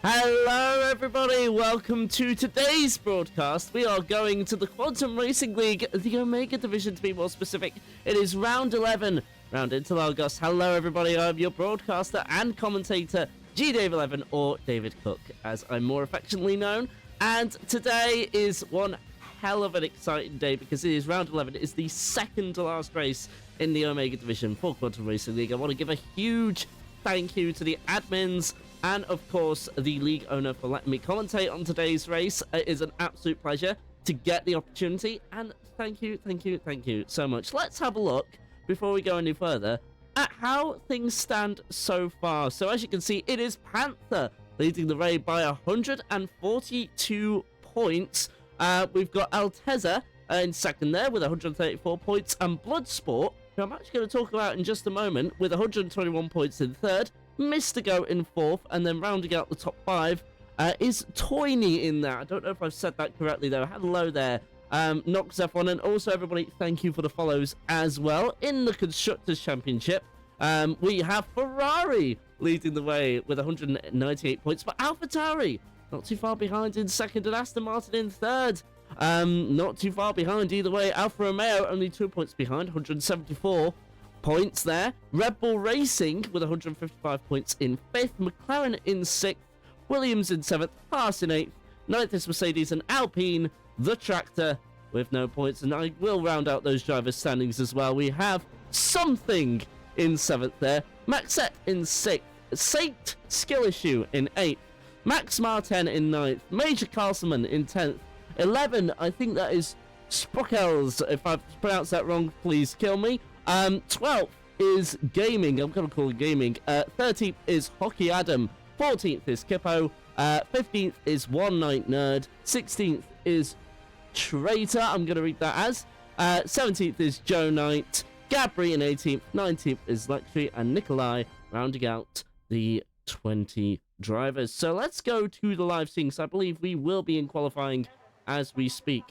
Hello everybody, welcome to today's broadcast. We are going to the Quantum Racing League, the Omega Division to be more specific. It is round 11, round Interlagos. Hello everybody, I'm your broadcaster and commentator, G-Dave11, or David Cook, as I'm more affectionately known. And today is one hell of an exciting day because it is round 11. It is the second to last race in the Omega Division for Quantum Racing League. I want to give a huge thank you to the admins and, of course, the league owner for letting me commentate on today's race. It is an absolute pleasure to get the opportunity, and thank you so much. Let's have a look, before we go any further, at how things stand so far. So, as you can see, it is Panther leading the raid by 142 points. We've got Alteza in second there with 134 points, and Bloodsport, who I'm actually going to talk about in just a moment, with 121 points in third. Mystigo in fourth, and then rounding out the top five is Toyny in there. I don't know if I've said that correctly though. Hello there, Nox F1, and also everybody, thank you for the follows as well. In the Constructors' Championship, we have Ferrari leading the way with 198 points, but AlphaTauri not too far behind in second, and Aston Martin in third. Not too far behind either way. Alfa Romeo only 2 points behind, 174 points there. Red Bull Racing with 155 points in fifth. McLaren in sixth. Williams in seventh. Haas in eighth. Ninth is Mercedes, and Alpine, the tractor, with no points. And I will round out those drivers' standings as well. We have Something in seventh there. Maxette in sixth. Saint Skill Issue in eighth. Max Martin in ninth. Major Carlsman in 10th. 11, I think that is Sprockels. If I've pronounced that wrong, please kill me. 12th is Gaming. I'm going to call it Gaming. 13th is Hockey Adam. 14th is Kippo. 15th is One Night Nerd. 16th is Traitor. I'm going to read that as. 17th is Joe Knight. Gabri in 18th. 19th is Lectry, and Nikolai rounding out the 20 drivers. So let's go to the live scenes. I believe we will be in qualifying as we speak.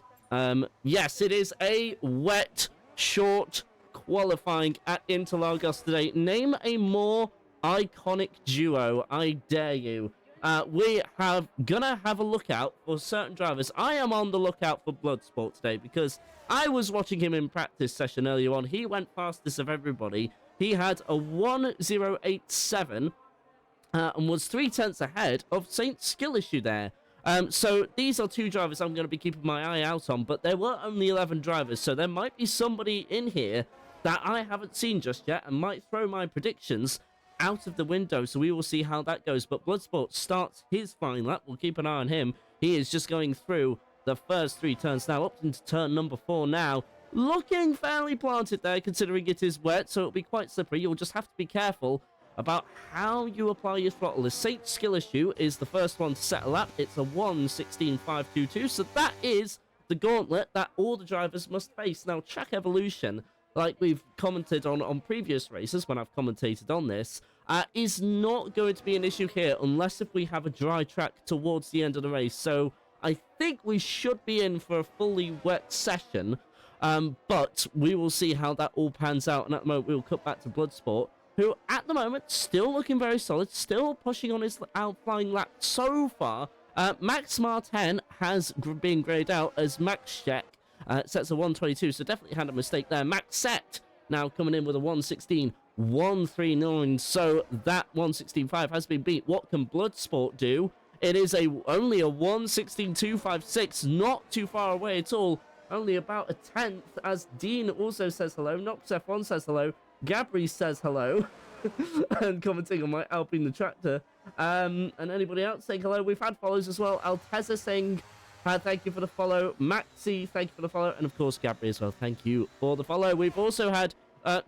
Yes, it is a wet, short qualifying at Interlagos today. Name a more iconic duo, I dare you. We have gonna have a look out for certain drivers. I am on the lookout for Bloodsport today because I was watching him in practice session earlier on. He went fastest of everybody. He had a 1087 and was 3/10 ahead of Saint Skill Issue there. So these are two drivers I'm going to be keeping my eye out on, but there were only 11 drivers, so there might be somebody in here that I haven't seen just yet and might throw my predictions out of the window, so we will see how that goes. But Bloodsport starts his fine lap. We'll keep an eye on him. He is just going through the first three turns now, up into turn number 4 now. Looking fairly planted there, considering it is wet, so it'll be quite slippery. You'll just have to be careful about how you apply your throttle. The Saint Skill Issue is the first one to set a lap. It's a 1:16.522, so that is the gauntlet that all the drivers must face. Now, Track Evolution, like we've commented on previous races when I've commentated on this, is not going to be an issue here unless if we have a dry track towards the end of the race. So I think we should be in for a fully wet session, but we will see how that all pans out. And at the moment, we'll cut back to Bloodsport, who at the moment still looking very solid, still pushing on his outflying lap so far. Max Martin has been grayed out as Max Sheck sets a 122, so definitely had a mistake there. Max Set now coming in with a 116.139, so that 116.5 has been beat. What can Bloodsport do? It is only a 116.256, not too far away at all, only about a tenth, as Dean also says hello, Nox F1 says hello, Gabri says hello, and commenting on my Alpine the Tractor, and anybody else saying hello. We've had follows as well. Alteza saying thank you for the follow. Maxi, thank you for the follow, and of course Gabri as well, thank you for the follow. We've also had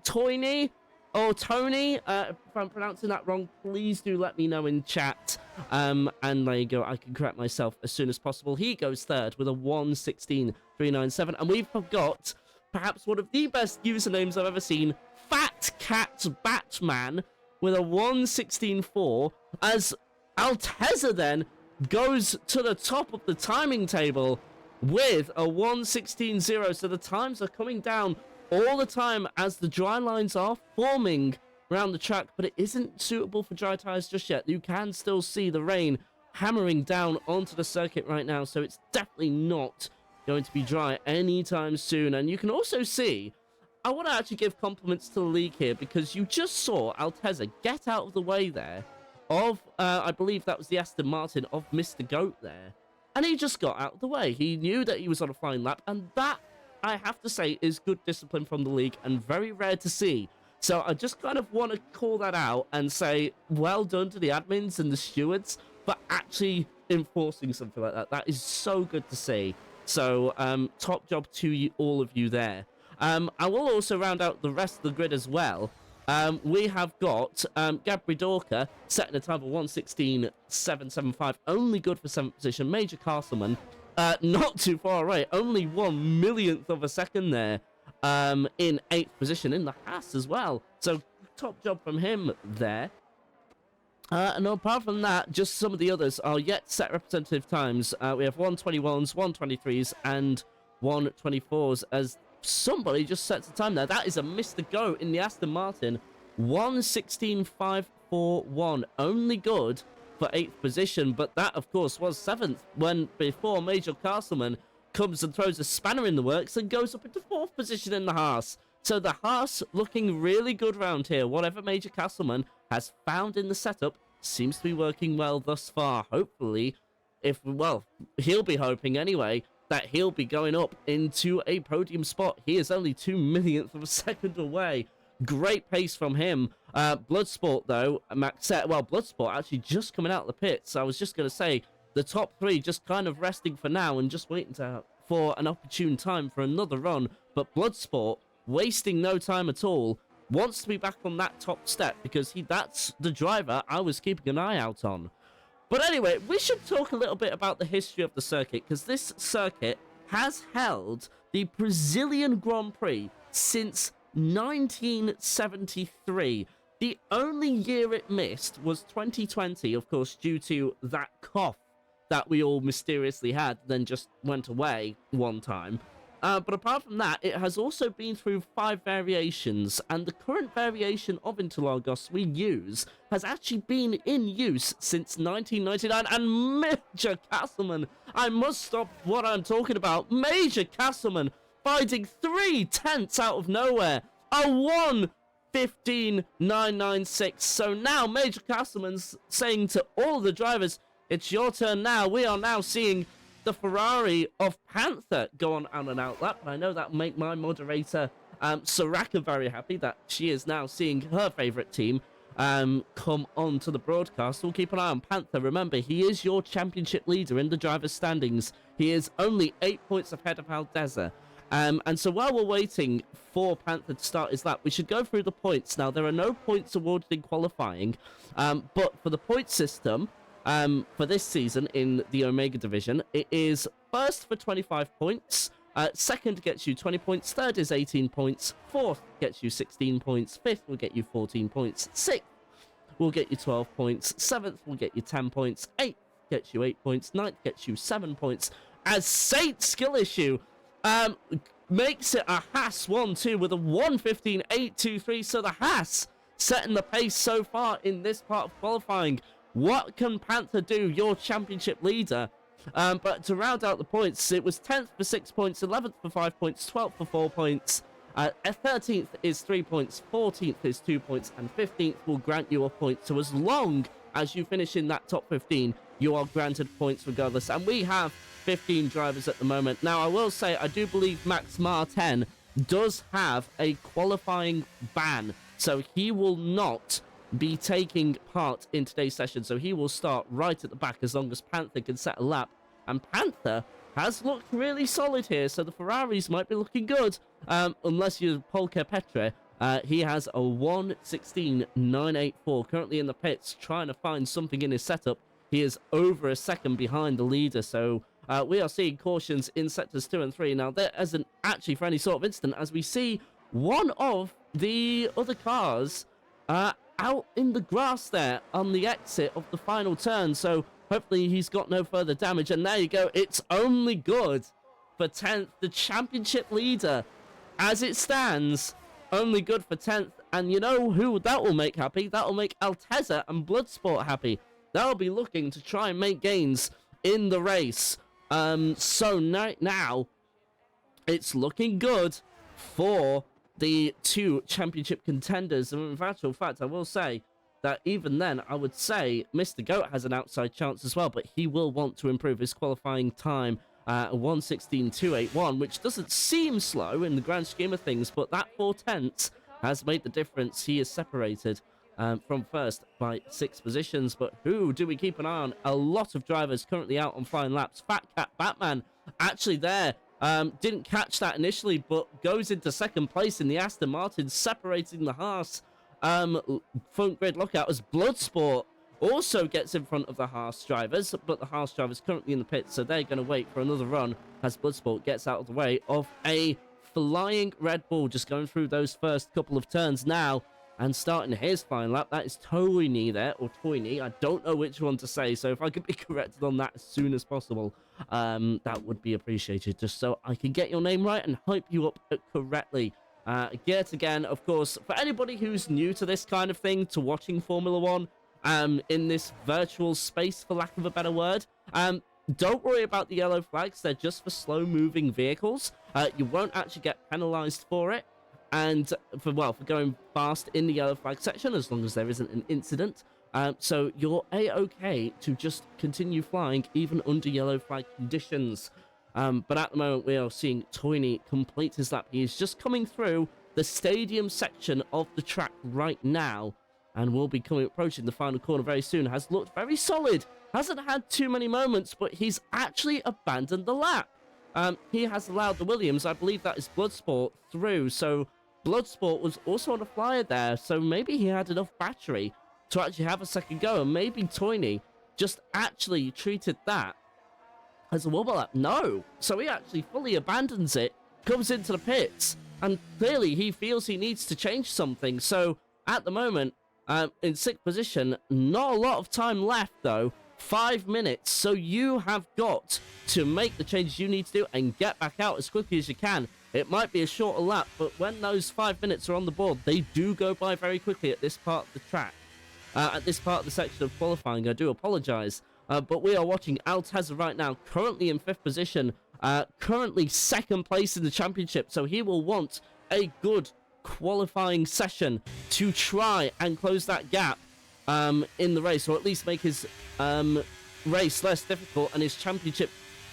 Toyny, or Tony, if I'm pronouncing that wrong, please do let me know in chat. And there you go, I can correct myself as soon as possible. He goes third with a 116.397, and we've got perhaps one of the best usernames I've ever seen, Fat Cat Batman, with a 116.4, as Alteza then goes to the top of the timing table with a 116.0. So the times are coming down all the time as the dry lines are forming around the track, but it isn't suitable for dry tires just yet. You can still see the rain hammering down onto the circuit right now, so it's definitely not going to be dry anytime soon. And you can also see, I want to actually give compliments to the league here, because you just saw Altezza get out of the way there of, I believe that was the Aston Martin of Mr. Goat there. And he just got out of the way. He knew that he was on a flying lap, and that, I have to say, is good discipline from the league and very rare to see. So I just kind of want to call that out and say, well done to the admins and the stewards for actually enforcing something like that. That is so good to see. So, top job to you, all of you there. I will also round out the rest of the grid as well. We have got Gabri Dorka setting a time of 1:16.775, only good for 7th position. Major Castleman, not too far away, only 1/1,000,000th of a second there, in 8th position in the Haas as well. So top job from him there. And apart from that, just some of the others are yet set representative times. We have 1:21s, 1:23s, and 1:24s as somebody just sets a time there. That is a Mr. Go in the Aston Martin. 1:16.541. Only good for 8th position, but that, of course, was 7th when before Major Castleman comes and throws a spanner in the works and goes up into 4th position in the Haas. So the Haas looking really good round here. Whatever Major Castleman has found in the setup seems to be working well thus far. Hopefully, well, he'll be hoping anyway that he'll be going up into a podium spot. He is only 2/1,000,000th of a second away. Great pace from him. Bloodsport, though, Bloodsport actually just coming out of the pits. I was just going to say, the top 3 just kind of resting for now and just waiting for an opportune time for another run. But Bloodsport, wasting no time at all, wants to be back on that top step because that's the driver I was keeping an eye out on. But anyway, we should talk a little bit about the history of the circuit, because this circuit has held the Brazilian Grand Prix since 1973. The only year it missed was 2020, of course, due to that cough that we all mysteriously had, then just went away one time. But apart from that, it has also been through 5 variations, and the current variation of Interlagos we use has actually been in use since 1999. And Major Castleman, I must stop what I'm talking about. Major Castleman finding 3 tenths out of nowhere. A 1:15.996. So now Major Castleman's saying to all the drivers, it's your turn now. We are now seeing the Ferrari of Panther go on an outlap. And I know that will make my moderator, Soraka, very happy that she is now seeing her favourite team come on to the broadcast. We'll keep an eye on Panther. Remember, he is your championship leader in the driver's standings. He is only 8 points ahead of Aldeza. And so while we're waiting for Panther to start his lap, we should go through the points. Now, there are no points awarded in qualifying, but for the point system, for this season in the Omega division, it is first for 25 points, second gets you 20 points, third is 18 points, fourth gets you 16 points, fifth will get you 14 points, sixth will get you 12 points, seventh will get you 10 points, eighth gets you 8 points, ninth gets you 7 points, as Saint Skill Issue makes it a Haas 1-2 with a 1:15.823, so the Haas setting the pace so far in this part of qualifying. What can Panther do, your championship leader? But to round out the points, it was 10th for 6 points, 11th for 5 points, 12th for 4 points, 13th is 3 points, 14th is 2 points, and 15th will grant you a point. So as long as you finish in that top 15, you are granted points regardless. And we have 15 drivers at the moment. Now, I will say, I do believe Max Martin does have a qualifying ban, so he will not be taking part in today's session, so he will start right at the back as long as Panther can set a lap. And Panther has looked really solid here, so the Ferraris might be looking good, unless you're Polka Petre. He has a 1:16.984, currently in the pits, trying to find something in his setup. He is over a second behind the leader, so we are seeing cautions in sectors 2 and 3. Now, there isn't actually for any sort of incident, as we see one of the other cars out in the grass there on the exit of the final turn, so hopefully he's got no further damage. And there you go, it's only good for 10th, the championship leader. As it stands, only good for 10th, and you know who that will make happy? That will make Altezza and Bloodsport happy. they'll be looking to try and make gains in the race. So now it's looking good for the two championship contenders. And in actual fact, I will say that even then, I would say Mr. Goat has an outside chance as well, but he will want to improve his qualifying time. 1:16.281, which doesn't seem slow in the grand scheme of things, but that 4/10 has made the difference. He is separated from first by 6 positions. But who do we keep an eye on? A lot of drivers currently out on flying laps. Fat Cat Batman actually there. Didn't catch that initially, but goes into second place in the Aston Martin, separating the Haas. Front grid lookout as Bloodsport also gets in front of the Haas drivers, but the Haas drivers currently in the pits, so they're going to wait for another run as Bloodsport gets out of the way of a flying Red Bull, just going through those first couple of turns now and starting his flying lap. That is Toini there, or Toini. I don't know which one to say, so if I could be corrected on that as soon as possible, that would be appreciated, just so I can get your name right and hype you up correctly. Yet again, of course, for anybody who's new to this kind of thing, to watching Formula One, in this virtual space, for lack of a better word, don't worry about the yellow flags. They're just for slow-moving vehicles. You won't actually get penalized for it, and for going fast in the yellow flag section, as long as there isn't an incident. So you're a-okay to just continue flying even under yellow flag conditions. But at the moment, we are seeing Toini complete his lap. He is just coming through the stadium section of the track right now, and will be approaching the final corner very soon. Has looked very solid. Hasn't had too many moments, but he's actually abandoned the lap. He has allowed the Williams, I believe that is Bloodsport, through. So Bloodsport was also on a flyer there, so maybe he had enough battery to actually have a second go, and maybe Toini just actually treated that as a wobble lap. No, so he actually fully abandons it, comes into the pits, and clearly he feels he needs to change something. So at the moment, in 6th position, not a lot of time left though, 5 minutes, so you have got to make the changes you need to do and get back out as quickly as you can. It might be a shorter lap, but when those 5 minutes are on the board, they do go by very quickly at this part of the track. At this part of the section of qualifying, I do apologise. But we are watching Altezza right now, currently in 5th position, currently 2nd place in the championship, so he will want a good qualifying session to try and close that gap in the race, or at least make his race less difficult and his championship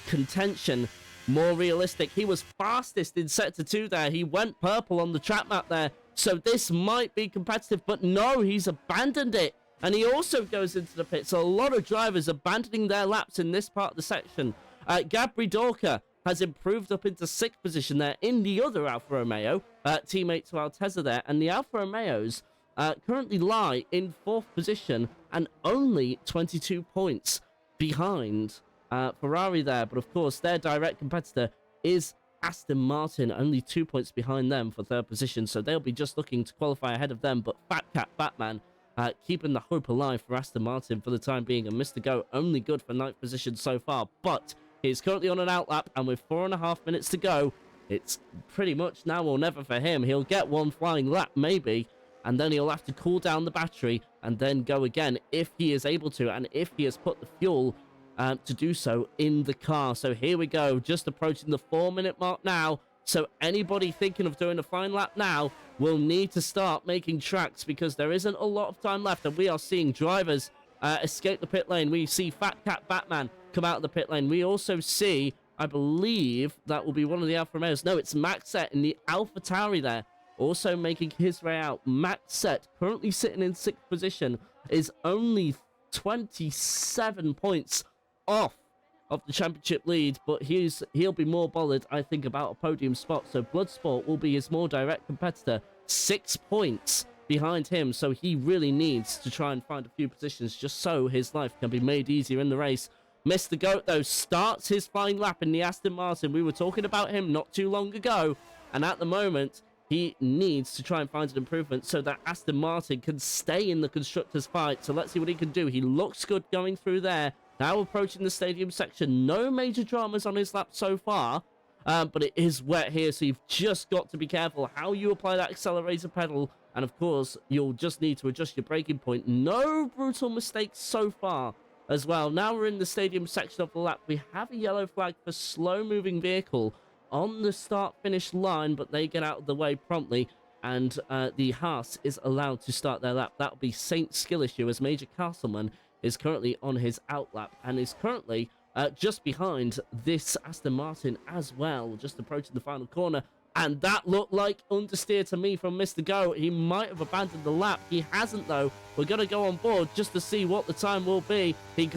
contention more realistic. He was fastest in Sector 2 there. He went purple on the track map there, so this might be competitive, but no, he's abandoned it. And he also goes into the pits. So a lot of drivers abandoning their laps in this part of the section. Gabri Dorka has improved up into 6th position there in the other Alfa Romeo, teammate to Altezza there. And the Alfa Romeos currently lie in 4th position and only 22 points behind Ferrari there. But of course, their direct competitor is Aston Martin, only 2 points behind them for 3rd position. So they'll be just looking to qualify ahead of them. But Fat Cat Batman keeping the hope alive for Aston Martin for the time being, and Mr. Go only good for 9th position so far, but he's currently on an outlap, and with 4.5 minutes to go, it's pretty much now or never for him. He'll get one flying lap maybe, and then he'll have to cool down the battery and then go again if he is able to, and if he has put the fuel to do so in the car. So here we go, just approaching the 4-minute mark now. So anybody thinking of doing a flying lap now will need to start making tracks, because there isn't a lot of time left, and we are seeing drivers escape the pit lane. We see Fat Cat Batman come out of the pit lane. We also see, I believe that will be one of the Alfa Romeos. No, it's Maxet in the AlphaTauri there, also making his way out. Maxet, currently sitting in 6th position, is only 27 points off of the championship lead, but he'll be more bothered, I think, about a podium spot. So Bloodsport will be his more direct competitor, 6 points behind him, so he really needs to try and find a few positions just so his life can be made easier in the race. Mr. Goat, though, starts his flying lap in the Aston Martin. We were talking about him not too long ago, and at the moment, he needs to try and find an improvement so that Aston Martin can stay in the Constructors' fight. So let's see what he can do. He looks good going through there. Now approaching the stadium section. No major dramas on his lap so far, but it is wet here, so you've just got to be careful how you apply that accelerator pedal And of course, you'll just need to adjust your braking point. No brutal mistakes so far as well. Now we're in the stadium section of the lap. We have a yellow flag for slow-moving vehicle on the start-finish line, but they get out of the way promptly, and the Haas is allowed to start their lap. That'll be Saint Skillissue, as Major Castleman is currently on his outlap and is currently just behind this Aston Martin as well, just approaching the final corner. And that looked like understeer to me from Mr. Go. He might have abandoned the lap. He hasn't, though. We're going to go on board just to see what the time will be. He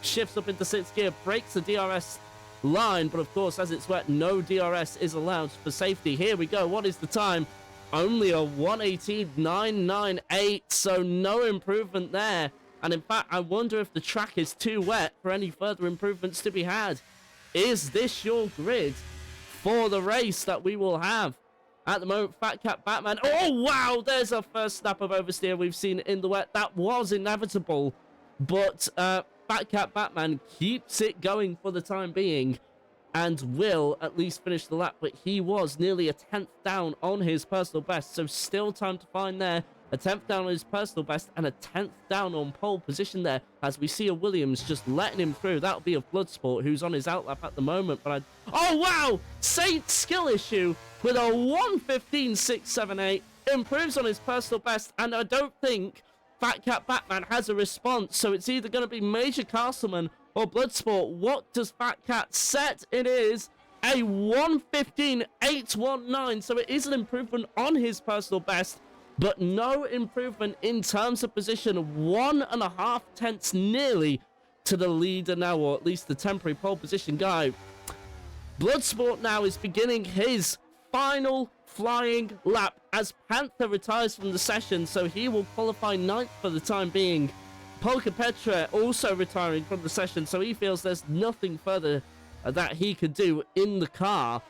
shifts up into sixth gear, breaks the DRS line, but of course, as it's wet, no DRS is allowed for safety. Here we go. What is the time? Only a 1:18.998, so no improvement there. And in fact, I wonder if the track is too wet for any further improvements to be had. Is this your grid for the race that we will have? At the moment, Fat Cat Batman. Oh, wow! There's our first snap of oversteer we've seen in the wet. That was inevitable. But Fat Cat Batman keeps it going for the time being and will at least finish the lap. But he was nearly a 10th down on his personal best. So still time to find there. A 10th down on his personal best and a 10th down on pole position there, as we see a Williams just letting him through. That'll be a Bloodsport who's on his outlap at the moment. But oh wow, Saint Skillissue with a 1:15.678 improves on his personal best, and I don't think Fat Cat Batman has a response. So it's either going to be Major Castleman or Bloodsport. What does Fat Cat set? It is a 1:15.819. So it is an improvement on his personal best, but no improvement in terms of position. 1.5 tenths nearly to the leader now, or at least the temporary pole position guy. Bloodsport now is beginning his final flying lap as Panther retires from the session, so he will qualify 9th for the time being. Polka Petra also retiring from the session, so he feels there's nothing further that he could do in the car.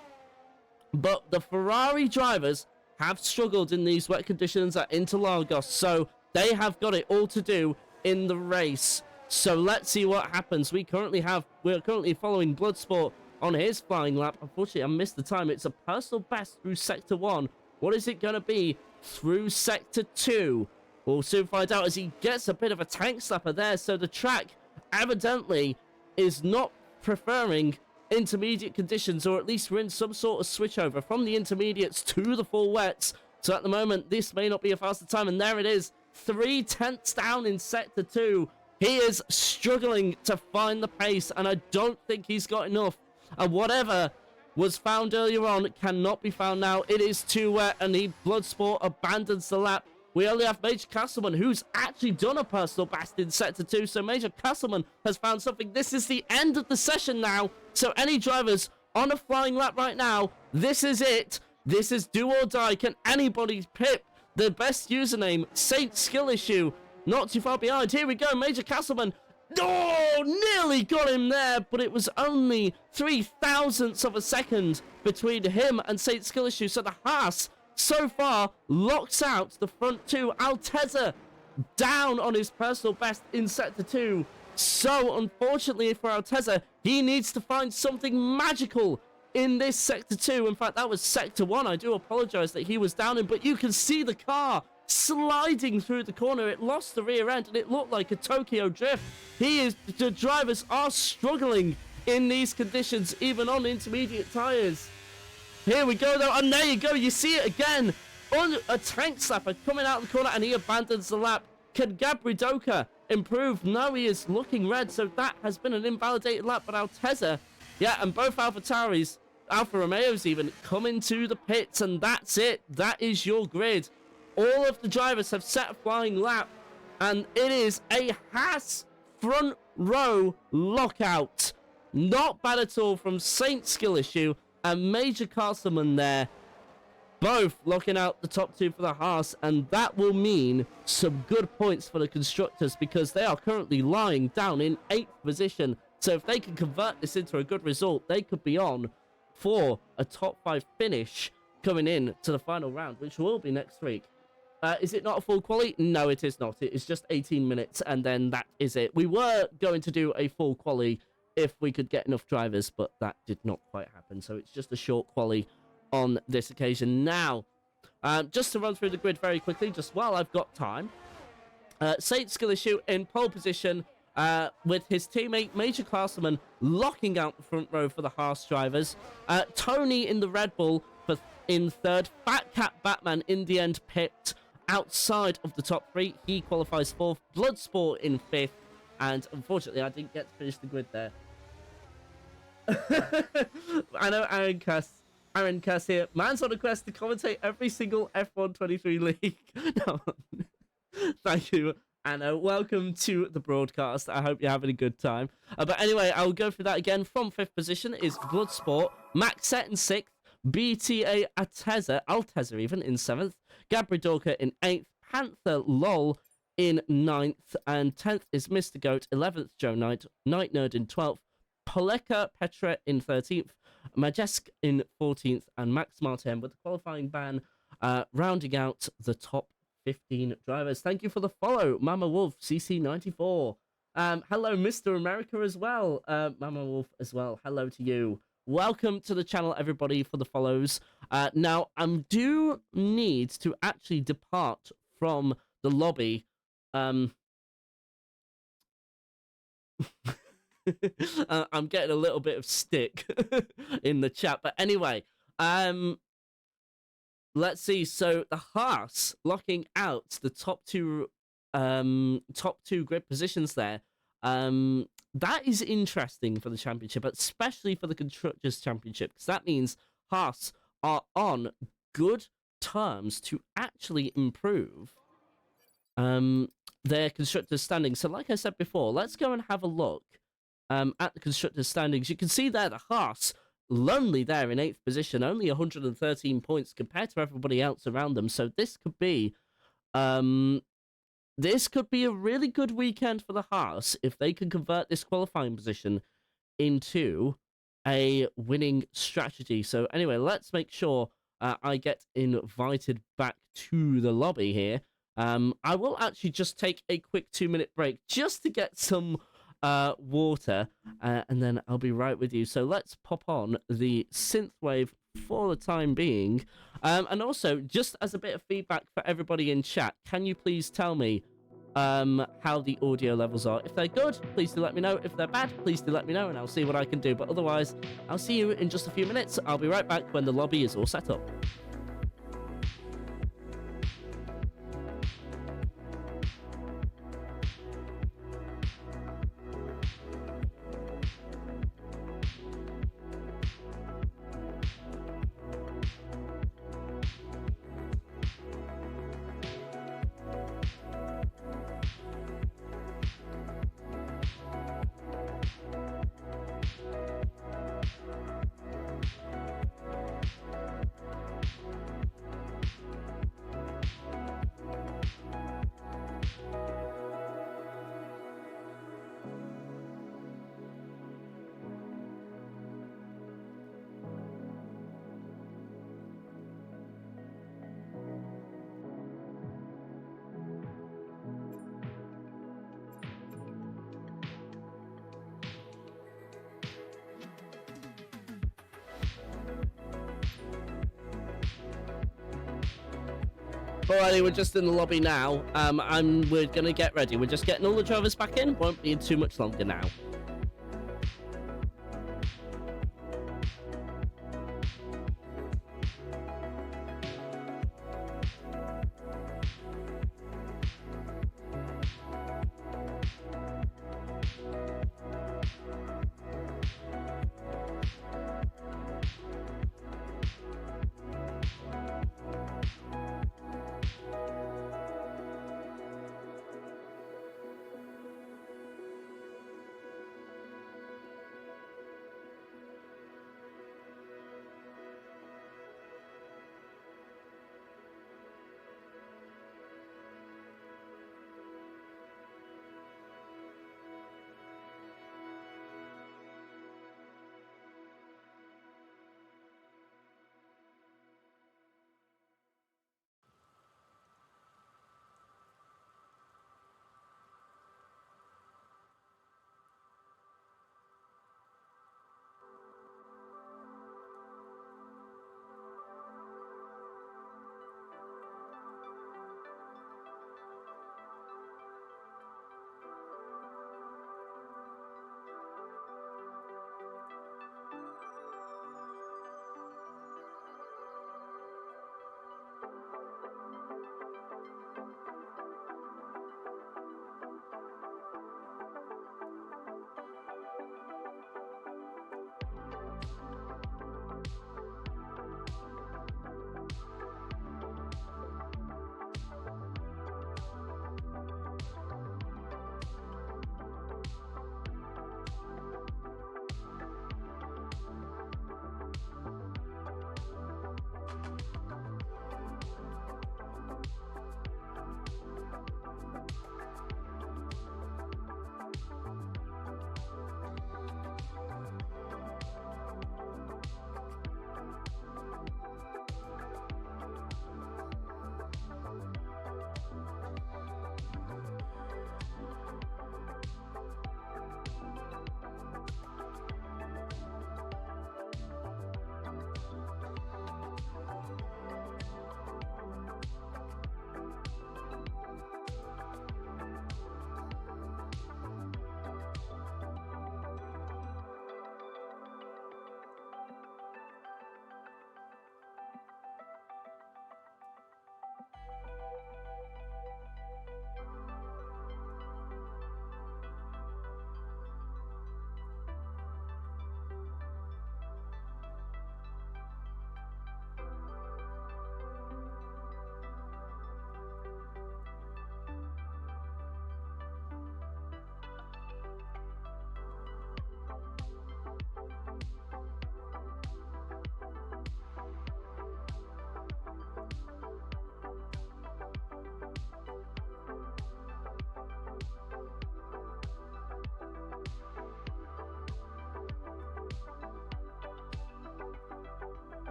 But the Ferrari drivers have struggled in these wet conditions at Interlagos, so they have got it all to do in the race. So let's see what happens. We're currently following Bloodsport on his flying lap. Unfortunately, I missed the time. It's a personal best through Sector 1. What is it going to be through Sector 2? We'll soon find out as he gets a bit of a tank slapper there. So the track evidently is not preferring intermediate conditions, or at least we're in some sort of switchover from the intermediates to the full wets. So at the moment, this may not be a faster time, and there it is, 3/10 down in Sector 2. He is struggling to find the pace, and I don't think he's got enough. And whatever was found earlier on cannot be found now. It is too wet, and Bloodsport abandons the lap. We only have Major Castleman, who's actually done a personal best in Sector 2. So Major Castleman has found something. This is the end of the session now. So any drivers on a flying lap right now, this is it. This is do or die. Can anybody pip the best username, Saint Skillissue? Not too far behind. Here we go, Major Castleman. Oh, nearly got him there, but it was only 0.003 of a second between him and Saint Skillissue. So the Haas so far locks out the front two. Altezza down on his personal best in Sector 2. So unfortunately for Altezza, he needs to find something magical in this Sector 2. In fact, that was Sector 1. I do apologize that he was down in, but you can see the car sliding through the corner. It lost the rear end and it looked like a Tokyo drift. The drivers are struggling in these conditions, even on intermediate tires. Here we go though, and there you go, you see it again. On a tank slapper coming out of the corner, and he abandons the lap. Can Gabridoka improve? No, he is looking red, so that has been an invalidated lap. But Altezza, yeah, and both AlphaTauris, Alfa Romeos even, come into the pits, and that's it. That is your grid. All of the drivers have set a flying lap, and it is a Haas front row lockout. Not bad at all from Saint Skillissue and Major Castleman there, both locking out the top two for the Haas, and that will mean some good points for the constructors because they are currently lying down in 8th position. So if they can convert this into a good result, they could be on for a top 5 finish coming in to the final round, which will be next week. Is it not a full quali? No, it is not. It is just 18 minutes, and then that is it. We were going to do a full quali if we could get enough drivers, but that did not quite happen. So it's just a short quali on this occasion. Now, Just to run through the grid very quickly, just while I've got time. Saint Skillishu in pole position with his teammate Major Castleman locking out the front row for the Haas drivers. Tony in the Red Bull in third. Fat Cat Batman in the end picked outside of the top three. He qualifies fourth. Bloodsport in fifth. And unfortunately, I didn't get to finish the grid there. I know Aaron Cass here. Man's on a quest to commentate every single F1 23 league. No. Thank you, Anna. Welcome to the broadcast. I hope you're having a good time. But anyway, I'll go through that again. From fifth position is Bloodsport. Max Set in sixth. BTA Alteza even in seventh. Gabridorka in eighth. Panther LOL in ninth. And 10th is Mr. Goat. 11th, Joe Knight. Night Nerd in 12th. Poleka Petra in 13th. Majesk in 14th. And Max Martin with the qualifying ban rounding out the top 15 drivers. Thank you for the follow, Mama Wolf CC94. Hello, Mr. America as well. Mama Wolf as well. Hello to you. Welcome to the channel, everybody, for the follows. Now, I do need to actually depart from the lobby. I'm getting a little bit of stick in the chat, but anyway, let's see. So the Haas locking out the top two grid positions there. That is interesting for the championship, especially for the Constructors' Championship, because that means Haas are on good terms to actually improve their Constructors' standings. So like I said before, let's go and have a look at the Constructors' standings. You can see there the Haas lonely there in 8th position, only 113 points compared to everybody else around them. So this could be a really good weekend for the Haas if they can convert this qualifying position into a winning strategy. So anyway, let's make sure I get invited back to the lobby here. I will actually just take a quick 2-minute break just to get some water, and then I'll be right with you. So let's pop on the synthwave for the time being. And also, just as a bit of feedback for everybody in chat, can you please tell me how the audio levels are? If they're good, please do let me know. If they're bad, please do let me know, and I'll see what I can do. But otherwise, I'll see you in just a few minutes. I'll be right back when the lobby is all set up. Alrighty, we're just in the lobby now. We're gonna get ready. We're just getting all the drivers back in. Won't be too much longer now.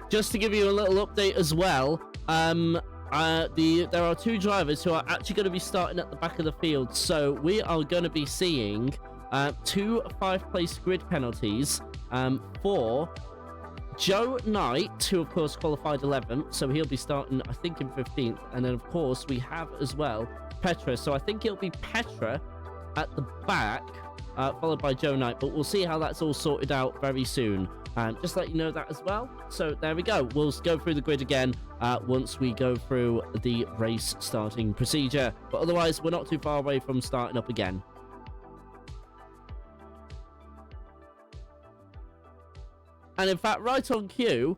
just to give you a little update as well, there are 2 drivers who are actually going to be starting at the back of the field. So we are going to be seeing 2 5th-place grid penalties for Joe Knight, who of course qualified 11th, so he'll be starting, I think, in 15th. And then of course we have as well Petra. So I think it'll be Petra at the back, followed by Joe Knight, but we'll see how that's all sorted out very soon. Just let you know that as well. So there we go. We'll go through the grid again once we go through the race starting procedure. But otherwise, we're not too far away from starting up again. And in fact, right on cue,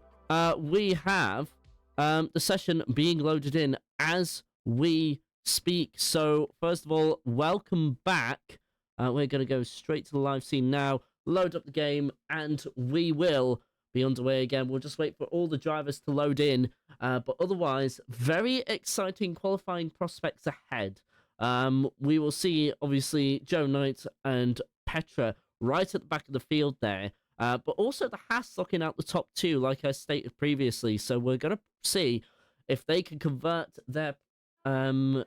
we have the session being loaded in as we speak. So first of all, welcome back. We're going to go straight to the live scene now, load up the game, and we will be underway again. We'll just wait for all the drivers to load in. But otherwise, very exciting qualifying prospects ahead. We will see, obviously, Joe Knight and Petra right at the back of the field there. But also the Haas looking out the top 2, like I stated previously. So we're going to see if they can convert their 1-2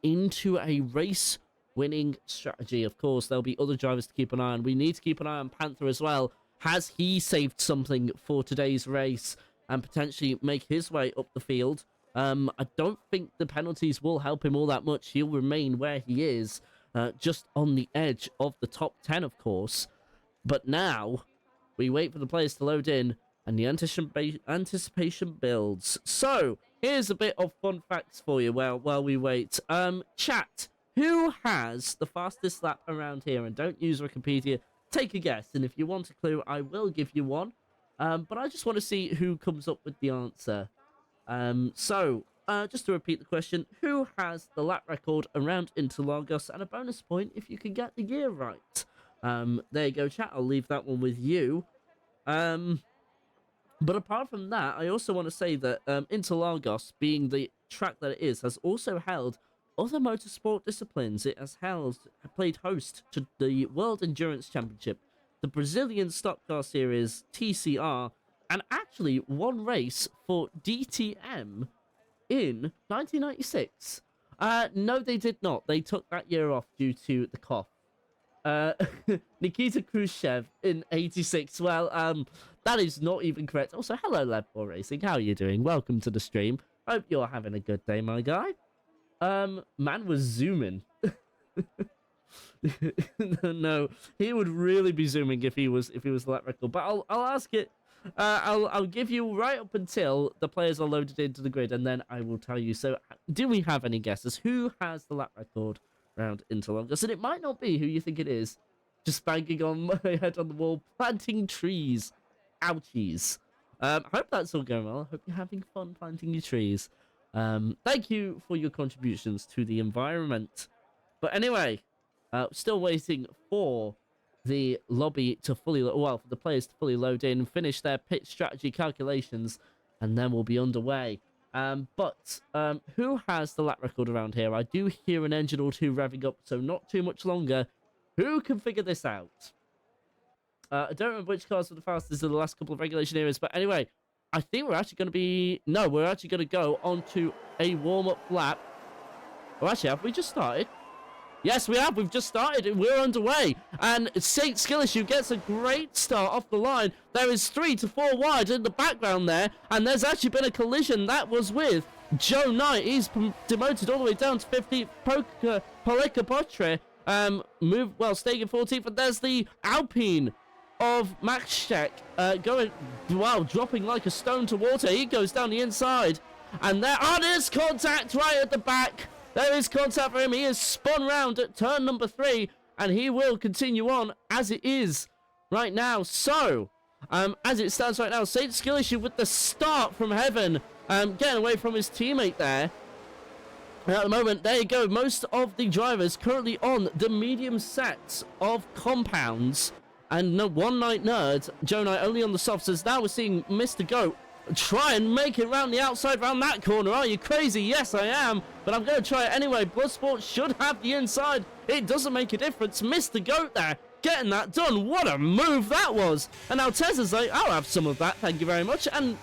into a race-winning strategy. Of course, there'll be other drivers to keep an eye on. We need to keep an eye on Panther as well. Has he saved something for today's race and potentially make his way up the field? I don't think the penalties will help him all that much. He'll remain where he is, just on the edge of the top 10, of course. But now, we wait for the players to load in, and the anticipation builds. So, here's a bit of fun facts for you while we wait. Chat, who has the fastest lap around here? And don't use Wikipedia, take a guess. And if you want a clue, I will give you one. But I just want to see who comes up with the answer. Just to repeat the question, who has the lap record around Interlagos? And a bonus point if you can get the year right. There you go, chat. I'll leave that one with you. But apart from that, I also want to say that Interlagos, being the track that it is, has also held other motorsport disciplines. It has played host to the World Endurance Championship, the Brazilian Stock Car Series, TCR, and actually one race for DTM in 1996. No, they did not. They took that year off due to the cough. Nikita Khrushchev in 86. Well, that is not even correct. Also, hello, Lab4 Racing. How are you doing? Welcome to the stream. Hope you're having a good day, my guy. Man was zooming. No, he would really be zooming if he was the lap record. But I'll ask it. I'll give you right up until the players are loaded into the grid, and then I will tell you. So, do we have any guesses? Who has the lap record around Interlagos? And it might not be who you think it is. Just banging on my head on the wall, planting trees. Ouchies. I hope that's all going well. I hope you're having fun planting your trees. Thank you for your contributions to the environment. But anyway, still waiting for the lobby to fully, for the players to fully load in, finish their pit strategy calculations, and then we'll be underway. But who has the lap record around here? I do hear an engine or two revving up, so not too much longer. Who can figure this out? I don't remember which cars were the fastest in the last couple of regulation areas, but anyway, I think we're actually going to be... No, we're actually going to go onto a warm-up lap. Oh, actually, have we just started? Yes, we have. We've just started and we're underway. And St. Skillishu gets a great start off the line. There is 3 to 4 wide in the background there. And there's actually been a collision. That was with Joe Knight. He's demoted all the way down to 15th. Polika Potre staying in 14th. But there's the Alpine of Maxczek dropping like a stone to water. He goes down the inside. And there's contact right at the back. There is contact for him. He is spun round at turn number 3, and he will continue on as it is right now. So, as it stands right now, St. Skillishu with the start from heaven, getting away from his teammate there. And at the moment, there you go. Most of the drivers currently on the medium sets of compounds. And no, One Night Nerd, Joe Knight only on the softs. As now we're seeing Mr. Goat try and make it round the outside, round that corner. Are you crazy? Yes, I am. But I'm going to try it anyway. Bloodsport should have the inside. It doesn't make a difference. Mr. Goat there getting that done. What a move that was. And now Teza's like, I'll have some of that, thank you very much. And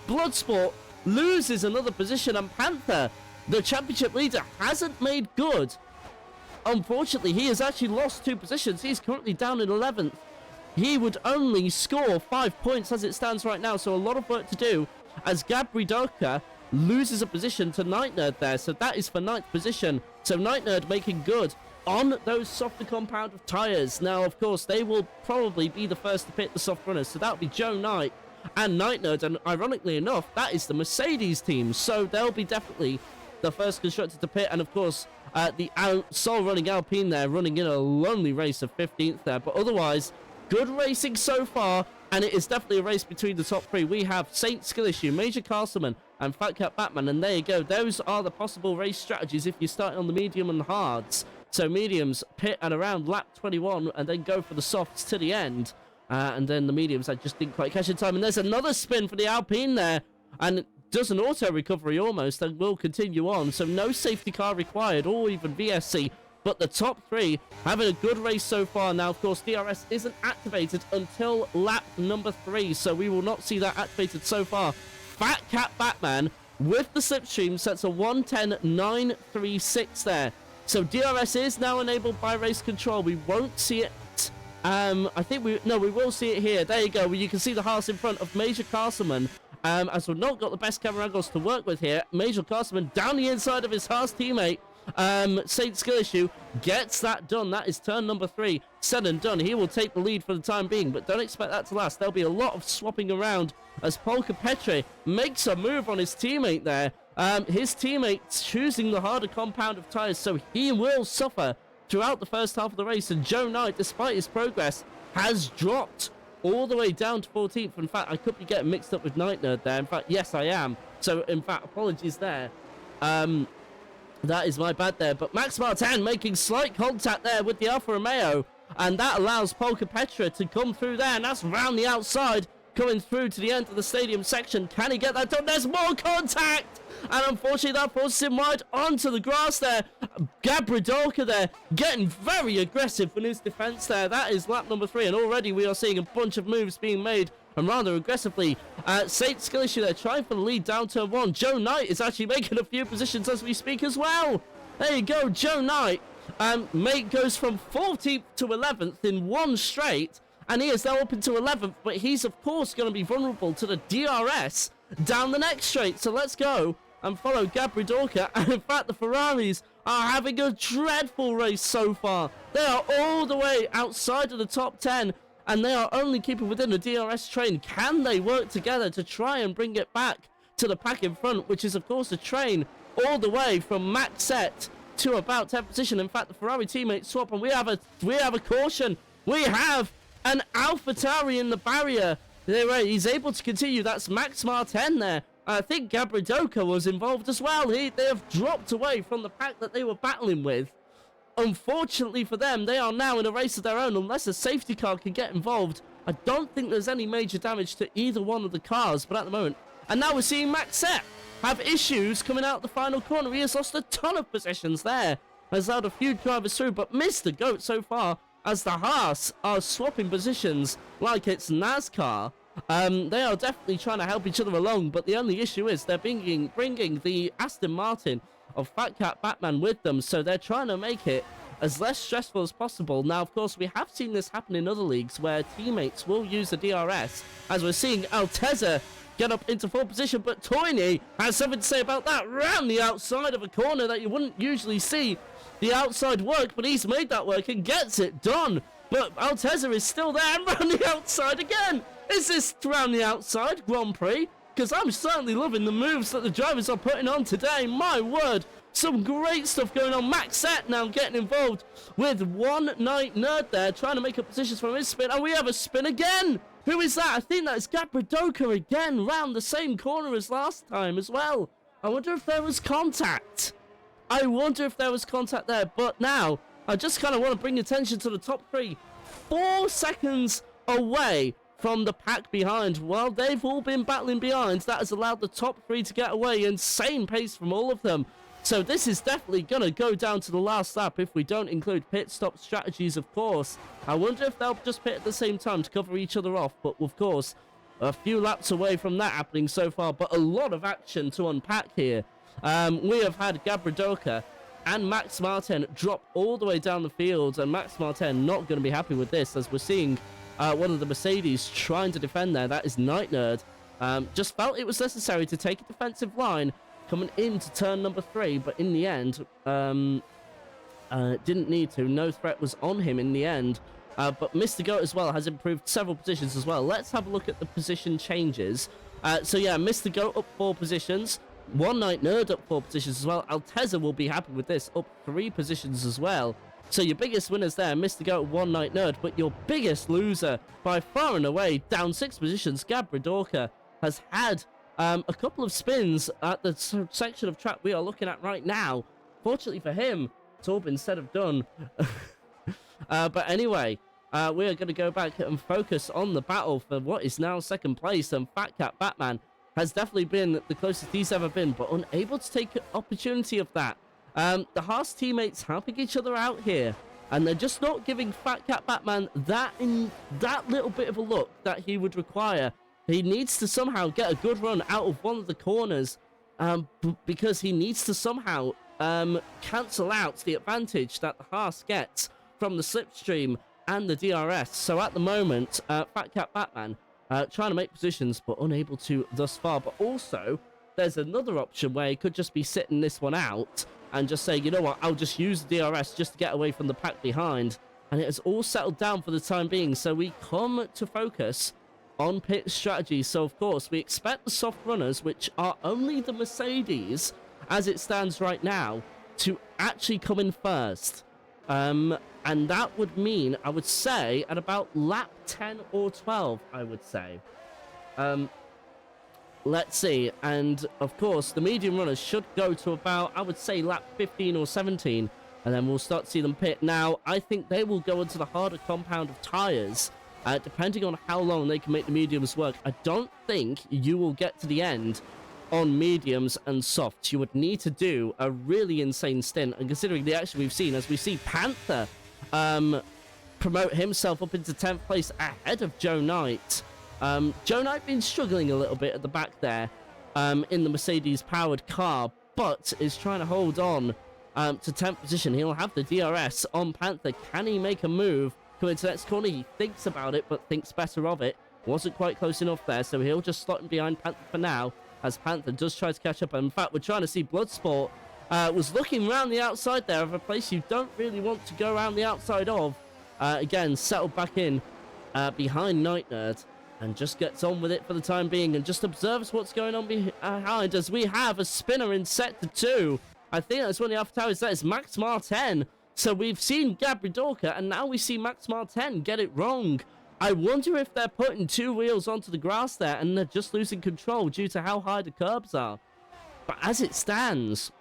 Bloodsport loses another position, and Panther, the championship leader, hasn't made good. Unfortunately, he has actually lost 2 positions. He's currently down in 11th. He would only score 5 points as it stands right now, so a lot of work to do as Gabridoka loses a position to Night Nerd there. So that is for 9th position. So Night Nerd making good on those softer compound of tyres. Now, of course, they will probably be the first to pit the soft runners. So that will be Joe Knight and Night Nerd. And ironically enough, that is the Mercedes team. So they'll be definitely the first constructor to pit. And of course, the Soul running Alpine there, running in a lonely race of 15th there. But otherwise, good racing so far, and it is definitely a race between the top 3. We have Saint Skill Issue, Major Castleman, and Fat Cat Batman, and there you go. Those are the possible race strategies if you're starting on the medium and hards. So mediums pit at around lap 21, and then go for the softs to the end. And then the mediums, I just didn't quite catch in time. And there's another spin for the Alpine there, and does an auto recovery almost, and will continue on. So no safety car required, or even VSC. But the top 3 having a good race so far. Now, of course, DRS isn't activated until lap number 3, so we will not see that activated so far. Fat Cat Batman with the slipstream sets a 1:10.936 there. So DRS is now enabled by race control. We won't see it. I think we will see it here. There you go. Where you can see the Haas in front of Major Castleman. As we've not got the best camera angles to work with here. Major Castleman down the inside of his Haas teammate. Saint Skill Issue gets that done. That is turn number 3 said and done. He will take the lead for the time being, but don't expect that to last. There'll be a lot of swapping around as Polka Petre makes a move on his teammate there. His teammate's choosing the harder compound of tyres, so he will suffer throughout the first half of the race. And Joe Knight, despite his progress, has dropped all the way down to 14th. In fact, I could be getting mixed up with Night Nerd there. In fact, yes, I am. So, in fact, apologies there. That is my bad there. But Max Martin making slight contact there with the Alfa Romeo. And that allows Polka Petra to come through there. And that's round the outside, coming through to the end of the stadium section. Can he get that done? There's more contact! And unfortunately, that forces him wide onto the grass there. Gabridoka there, getting very aggressive in his defense there. That is lap number 3. And already we are seeing a bunch of moves being made, and rather aggressively. Saint Skill Issue there, trying for the lead down turn 1. Joe Knight is actually making a few positions as we speak as well. There you go, Joe Knight. Mate goes from 14th to 11th in one straight, and he is now up into 11th, but he's of course going to be vulnerable to the DRS down the next straight. So let's go and follow Gabridoka. And in fact, the Ferraris are having a dreadful race so far. They are all the way outside of the top 10, and they are only keeping within the DRS train. Can they work together to try and bring it back to the pack in front, which is of course a train all the way from max set to about 10th position? In fact, the Ferrari teammates swap, and we have a caution. We have an AlphaTauri in the barrier. He's able to continue. That's Max Martin there. I think Gabridoka was involved as well. They have dropped away from the pack that they were battling with. Unfortunately for them, they are now in a race of their own. Unless a safety car can get involved, I don't think there's any major damage to either one of the cars. But at the moment, and now we're seeing Max Set have issues coming out the final corner. He has lost a ton of positions there. Has allowed a few drivers through, but missed the GOAT so far as the Haas are swapping positions like it's NASCAR. They are definitely trying to help each other along, but the only issue is they're bringing the Aston Martin of Fat Cat Batman with them, so they're trying to make it as less stressful as possible. Now, of course, we have seen this happen in other leagues where teammates will use the DRS, as we're seeing Altezza get up into 4th position, but Toyney has something to say about that. Round the outside of a corner that you wouldn't usually see the outside work, but he's made that work and gets it done. But Altezza is still there, and round the outside again. Is this round the outside Grand Prix? Because I'm certainly loving the moves that the drivers are putting on today. My word, some great stuff going on. Max Set now getting involved with One Night Nerd there, trying to make up positions from his spin. And we have a spin again. Who is that? I think that is Gabridoka again, round the same corner as last time as well. I wonder if there was contact. I wonder if there was contact there. But now, I just kind of want to bring attention to the top 3. 4 seconds away from the pack behind. Well, they've all been battling behind. That has allowed the top 3 to get away. Insane pace from all of them. So this is definitely going to go down to the last lap if we don't include pit stop strategies, of course. I wonder if they'll just pit at the same time to cover each other off. But, of course, a few laps away from that happening so far. But a lot of action to unpack here. We have had Gabridoka and Max Martin drop all the way down the field. And Max Martin not going to be happy with this, as we're seeing one of the Mercedes trying to defend there. That is Night Nerd. Just felt it was necessary to take a defensive line coming into turn number 3, but in the end, didn't need to. No threat was on him in the end. But Mr. Goat as well has improved several positions as well. Let's have a look at the position changes. So yeah, Mr. Goat up 4 positions. One Night Nerd up 4 positions as well. Alteza will be happy with this, up 3 positions as well. So your biggest winners there, Mr. Goat, One Night Nerd, but your biggest loser by far and away, down 6 positions, Gabridorka, has had a couple of spins at the section of track we are looking at right now. Fortunately for him, it's all been said of done. But anyway, we are going to go back and focus on the battle for what is now second place, and Fat Cat Batman has definitely been the closest he's ever been, but unable to take opportunity of that. The Haas teammates helping each other out here, and they're just not giving Fat Cat Batman that little bit of a look that he would require. He needs to somehow get a good run out of one of the corners, because he needs to somehow cancel out the advantage that the Haas gets from the slipstream and the DRS. So at the moment, Fat Cat Batman trying to make positions, but unable to thus far. But also, there's another option where he could just be sitting this one out and just say, you know what, I'll just use the DRS just to get away from the pack behind. And it has all settled down for the time being. So we come to focus on pit strategy. So, of course, we expect the soft runners, which are only the Mercedes, as it stands right now, to actually come in first. And that would mean, I would say, at about lap 10 or 12, I would say. Let's see. And, of course, the medium runners should go to about, I would say, lap 15 or 17. And then we'll start to see them pit. Now, I think they will go into the harder compound of tyres, depending on how long they can make the mediums work. I don't think you will get to the end on mediums and softs. You would need to do a really insane stint. And considering the action we've seen, as we see Panther promote himself up into 10th place ahead of Joe Knight. Joe Knight been struggling a little bit at the back there in the Mercedes-powered car, but is trying to hold on to 10th position. He'll have the DRS on Panther. Can he make a move coming to the next corner? He thinks about it, but thinks better of it. Wasn't quite close enough there, so he'll just slot in behind Panther for now, as Panther does try to catch up. And in fact, we're trying to see Bloodsport was looking around the outside there of a place you don't really want to go around the outside of. Again, settled back in behind Night Nerd and just gets on with it for the time being and just observes what's going on behind, as we have a spinner in sector 2. I think that's one of the AlphaTauri. That is Max Martin. So we've seen Gabridorka, and now we see Max Martin get it wrong. I wonder if they're putting 2 wheels onto the grass there and they're just losing control due to how high the curbs are. But as it stands,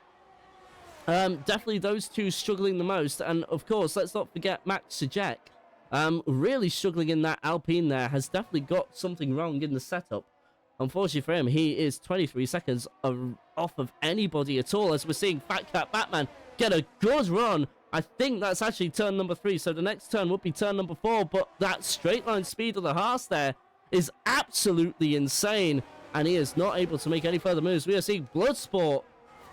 definitely those two struggling the most. And of course, let's not forget Max Sajek, really struggling in that Alpine there, has definitely got something wrong in the setup. Unfortunately for him, he is 23 seconds off of anybody at all, as we're seeing Fat Cat Batman get a good run. I think that's actually turn number 3, so the next turn would be turn number 4, but that straight line speed of the Haas there is absolutely insane, and he is not able to make any further moves. We are seeing Bloodsport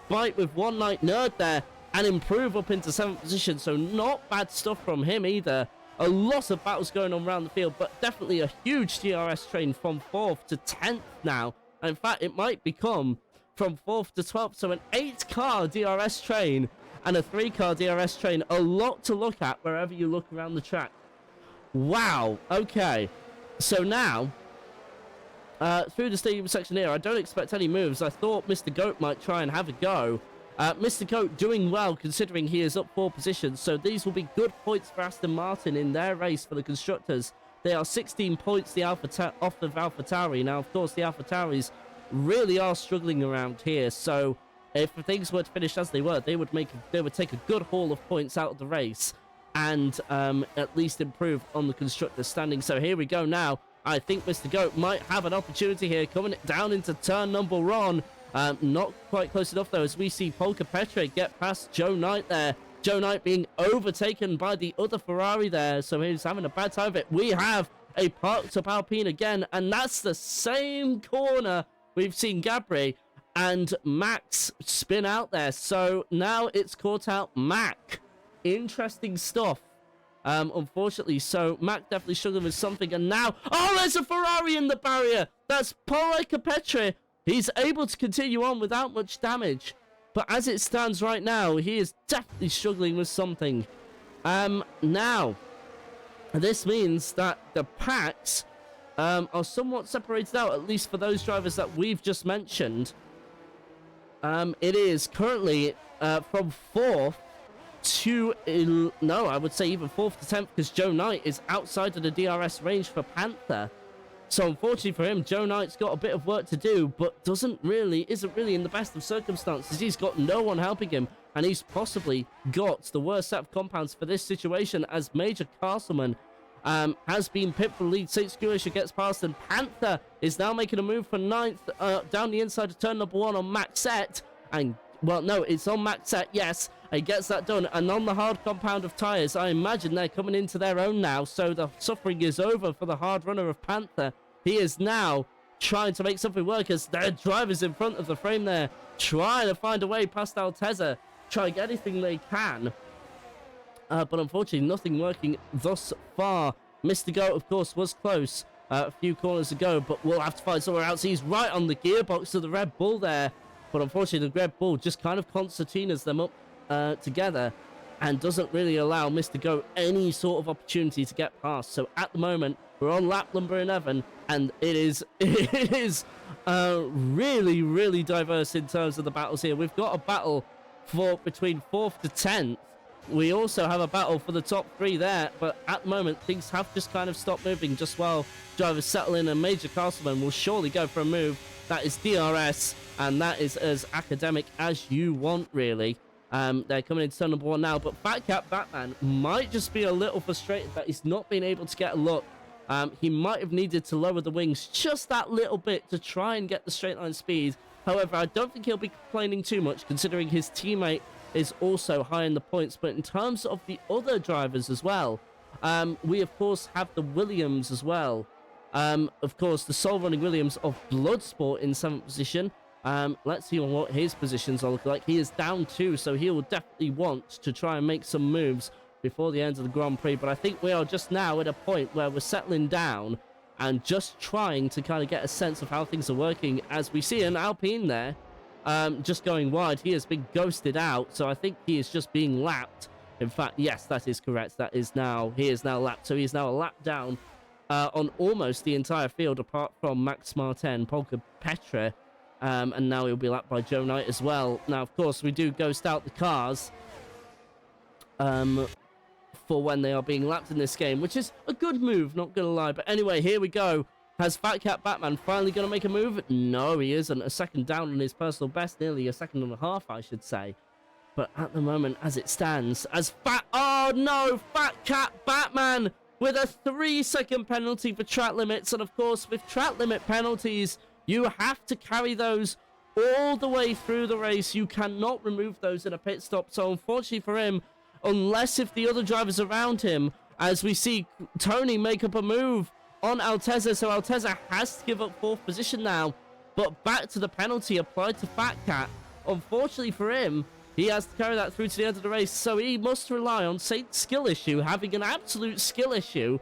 fight with One Night Nerd there and improve up into 7th position, so not bad stuff from him either. A lot of battles going on around the field, but definitely a huge DRS train from 4th to 10th now. And in fact, it might become from 4th to 12th, so an 8-car DRS train and a 3-car DRS train. A lot to look at wherever you look around the track. Wow. Okay. So now, through the stadium section here, I don't expect any moves. I thought Mr. Goat might try and have a go. Mr. Goat doing well considering he is up 4 positions. So these will be good points for Aston Martin in their race for the constructors. They are 16 points off of AlphaTauri. Now, of course, the AlphaTauris really are struggling around here. So if things were to finish as they were, they would take a good haul of points out of the race and at least improve on the constructor standing. So here we go now. I think Mr. Goat might have an opportunity here coming down into turn number 1. Not quite close enough, though, as we see Polka Petre get past Joe Knight there. Joe Knight being overtaken by the other Ferrari there, so he's having a bad time of it. We have a parked up Alpine again, and that's the same corner we've seen Gabri and Max spin out there. So now it's caught out Mac. Interesting stuff. Unfortunately, so Mac definitely struggling with something, and now, oh, there's a Ferrari in the barrier. That's Polka Petre. He's able to continue on without much damage. But as it stands right now, he is definitely struggling with something. Now, this means that the packs are somewhat separated out, at least for those drivers that we've just mentioned. It is currently from 4th to, no, I would say even 4th to 10th, because Joe Knight is outside of the DRS range for Panther. So unfortunately for him, Joe Knight's got a bit of work to do, but isn't really in the best of circumstances. He's got no one helping him, and he's possibly got the worst set of compounds for this situation, as Major Castleman has been pipped for lead. St. Sculisha gets past, and Panther is now making a move for 9th down the inside of turn number 1 on Maxette. And, well, no, it's on Maxette, yes. He gets that done, and on the hard compound of tyres, I imagine they're coming into their own now, so the suffering is over for the hard runner of Panther. He is now trying to make something work, as their driver's in front of the frame there, trying to find a way past Altezza, try to get anything they can. But unfortunately, nothing working thus far. Mr. Goat, of course, was close a few corners ago, but we'll have to find somewhere else. He's right on the gearbox of the Red Bull there, but unfortunately, the Red Bull just kind of concertinas them up together and doesn't really allow Mr. Goat any sort of opportunity to get past. So at the moment, we're on lap number 11, and it is really, really diverse in terms of the battles here. We've got a battle for between 4th to 10th. We also have a battle for the top 3 there, but at the moment, things have just kind of stopped moving just while drivers settle in, and Major Castleman will surely go for a move. That is DRS, and that is as academic as you want, really. They're coming into turn number 1 now, but Fat Cat Batman might just be a little frustrated that he's not been able to get a look. He might have needed to lower the wings just that little bit to try and get the straight line speed. However, I don't think he'll be complaining too much, considering his teammate is also high in the points. But in terms of the other drivers as well, we of course have the Williams as well. Of course, the sole running Williams of Bloodsport in 7th position. Let's see what his positions are looking like. He is down 2, so he will definitely want to try and make some moves before the end of the Grand Prix. But I think we are just now at a point where we're settling down and just trying to kind of get a sense of how things are working, as we see an Alpine there just going wide. He has been ghosted out, so I think he is just being lapped. In fact, yes, that is correct. He is now lapped, so he is now a lap down on almost the entire field, apart from Max Martin, Polka Petre, and now he'll be lapped by Joe Knight as well. Now, of course, we do ghost out the cars for when they are being lapped in this game, which is a good move, not gonna lie. But anyway, here we go. Has Fat Cat Batman finally gonna make a move? No, he isn't. A second down on his personal best, nearly a second and a half, I should say. But at the moment, as it stands, oh no, Fat Cat Batman with a 3-second penalty for track limits. And of course, with track limit penalties, you have to carry those all the way through the race. You cannot remove those in a pit stop. So unfortunately for him, unless if the other drivers around him, as we see Tony make up a move on Altezza, so Altezza has to give up 4th position now. But back to the penalty applied to Fat Cat. Unfortunately for him, he has to carry that through to the end of the race, so he must rely on Saint's skill issue, having an absolute skill issue,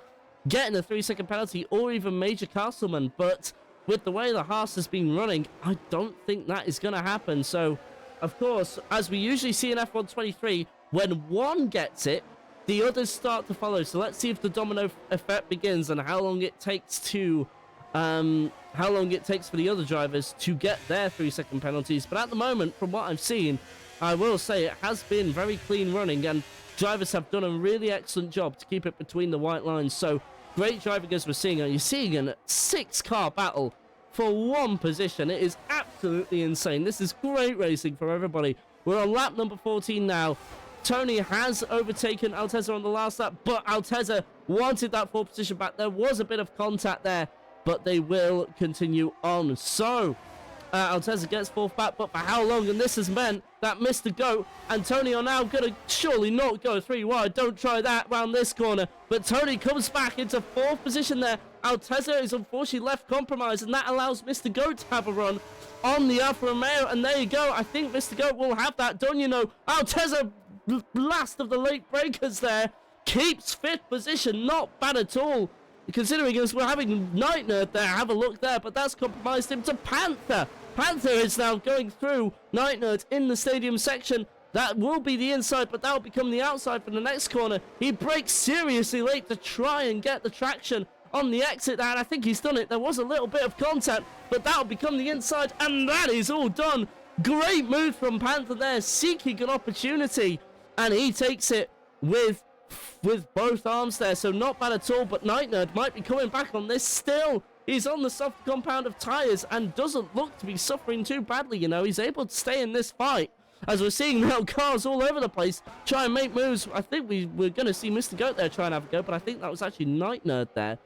getting a 3-second penalty, or even Major Castleman. But with the way the Haas has been running, I don't think that is going to happen. So, of course, as we usually see in F1 23, when one gets it, the others start to follow. So let's see if the domino effect begins and how long it takes to, how long it takes for the other drivers to get their 3-second penalties. But at the moment, from what I've seen, I will say it has been very clean running, and drivers have done a really excellent job to keep it between the white lines. So great driving as we're seeing, and you're seeing a 6-car battle for 1 position. It is absolutely insane. This is great racing for everybody. We're on lap number 14 now. Tony has overtaken Altezza on the last lap, but Altezza wanted that 4th position back. There was a bit of contact there, but they will continue on. So, Altezza gets fourth back, but for how long? And this has meant that Mr. Goat and Tony are now going to surely not go 3 wide. Don't try that round this corner. But Tony comes back into 4th position there. Altezza is unfortunately left compromised, and that allows Mr. Goat to have a run on the Alfa Romeo. And there you go. I think Mr. Goat will have that done, you know. Altezza, last of the late breakers there, keeps 5th position. Not bad at all. Considering as we're having Night Nerd there, have a look there, but that's compromised him to Panther. Panther is now going through Night Nerd in the stadium section. That will be the inside, but that will become the outside for the next corner. He breaks seriously late to try and get the traction on the exit there, and I think he's done it. There was a little bit of contact, but that will become the inside, and that is all done. Great move from Panther there, seeking an opportunity, and he takes it with both arms there, so not bad at all. But Night Nerd might be coming back on this still. He's on the soft compound of tires and doesn't look to be suffering too badly, you know. He's able to stay in this fight, as we're seeing now cars all over the place try and make moves. I think we're going to see Mr. Goat there try and have a go, but I think that was actually Night Nerd there.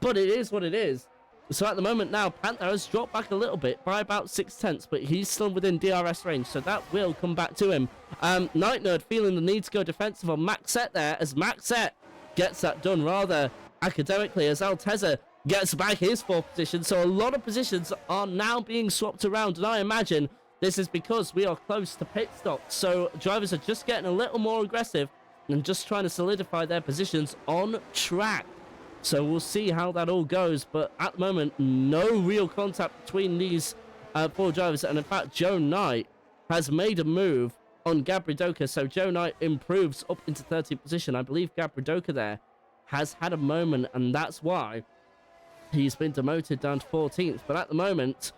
But it is what it is. So at the moment now, Panther has dropped back a little bit by about 0.6, but he's still within DRS range, so that will come back to him. Night Nerd feeling the need to go defensive on Maxette there, as Maxette gets that done rather academically, as Altezza gets back his 4th position. So a lot of positions are now being swapped around, and I imagine this is because we are close to pit stop. So drivers are just getting a little more aggressive and just trying to solidify their positions on track. So we'll see how that all goes, but at the moment, no real contact between these 4 drivers. And in fact, Joe Knight has made a move on Gabridoka, so Joe Knight improves up into 30th position. I believe Gabridoka there has had a moment, and that's why he's been demoted down to 14th. But at the moment,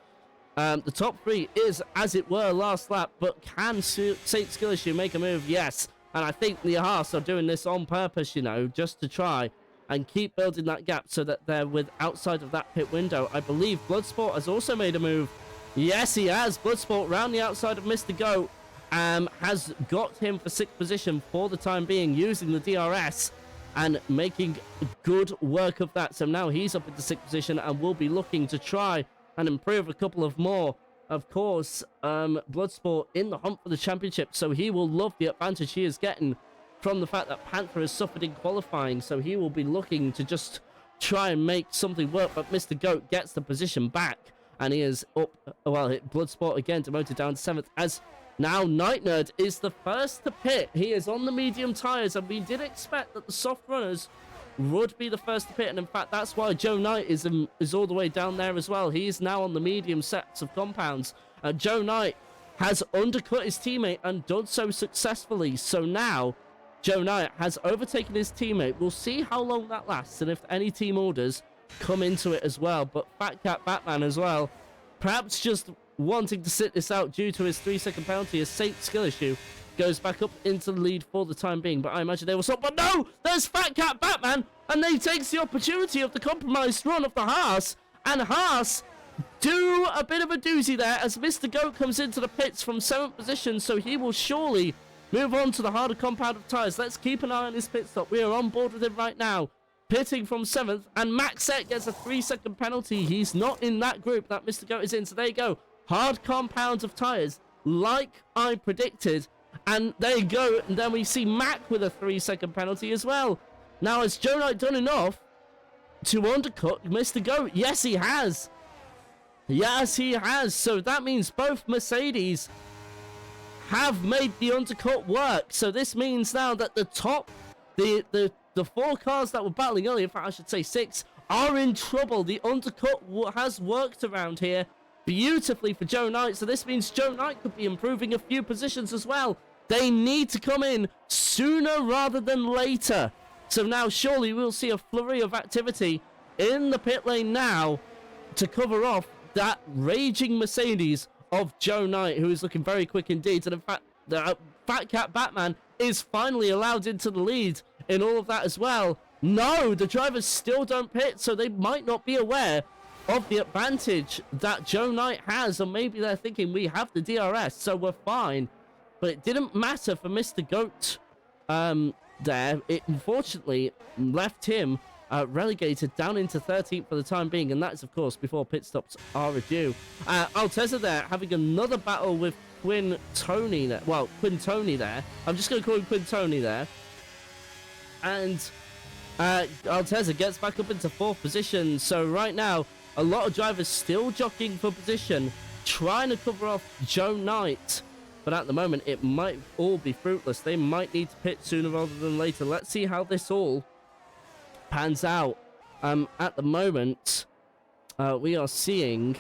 the top 3 is, as it were, last lap, but can St. Skillishu make a move? Yes. And I think the Haas are doing this on purpose, you know, just to try and keep building that gap so that they're outside of that pit window. I believe Bloodsport has also made a move. Yes, he has. Bloodsport round the outside of Mr. Goat has got him for 6th position for the time being, using the DRS and making good work of that. So now he's up into 6th position and will be looking to try and improve a couple of more. Of course, Bloodsport in the hunt for the championship, so he will love the advantage he is getting from the fact that Panther has suffered in qualifying, so he will be looking to just try and make something work. But Mr. Goat gets the position back, and he is up. Well, Bloodsport again demoted down to 7th, as now Night Nerd is the first to pit. He is on the medium tires, and we did expect that the soft runners would be the first to pit, and in fact that's why Joe Knight is all the way down there as well. He is now on the medium sets of compounds. Joe Knight has undercut his teammate and done so successfully, so now Joe Knight has overtaken his teammate. We'll see how long that lasts and if any team orders come into it as well. But Fat Cat Batman as well, perhaps just wanting to sit this out due to his 3-second penalty, as St. Skillishu goes back up into the lead for the time being. But I imagine they will stop. But no! There's Fat Cat Batman! And they takes the opportunity of the compromised run of the Haas. And Haas do a bit of a doozy there as Mr. Goat comes into the pits from 7th position. So he will surely move on to the harder compound of tyres. Let's keep an eye on his pit stop. We are on board with him right now. Pitting from 7th. And Maxette gets a 3-second penalty. He's not in that group that Mr. Goat is in. So there you go. Hard compounds of tyres, like I predicted. And there you go. And then we see Mac with a 3-second penalty as well. Now, has Joe Knight done enough to undercut Mr. Goat? Yes, he has. Yes, he has. So that means both Mercedes have made the undercut work. So this means now that the top, the 4 cars that were battling earlier, in fact I should say 6, are in trouble. The undercut has worked around here beautifully for Joe Knight. So this means Joe Knight could be improving a few positions as well. They need to come in sooner rather than later. So now surely we'll see a flurry of activity in the pit lane now to cover off that raging Mercedes of Joe Knight, who is looking very quick indeed. And in fact, the Fat Cat Batman is finally allowed into the lead in all of that as well. No, the drivers still don't pit, so they might not be aware of the advantage that Joe Knight has, or maybe they're thinking we have the DRS, so we're fine. But it didn't matter for Mr. Goat there. It unfortunately left him relegated down into 13th for the time being, and that's, of course, before pit stops are due. Altezza there having another battle with Quinn Tony there. Well, Quinn Tony there. I'm just going to call him Quinn Tony there. And Altezza gets back up into 4th position. So right now, a lot of drivers still jockeying for position, trying to cover off Joe Knight. But at the moment, it might all be fruitless. They might need to pit sooner rather than later. Let's see how this all pans out. At the moment, we are seeing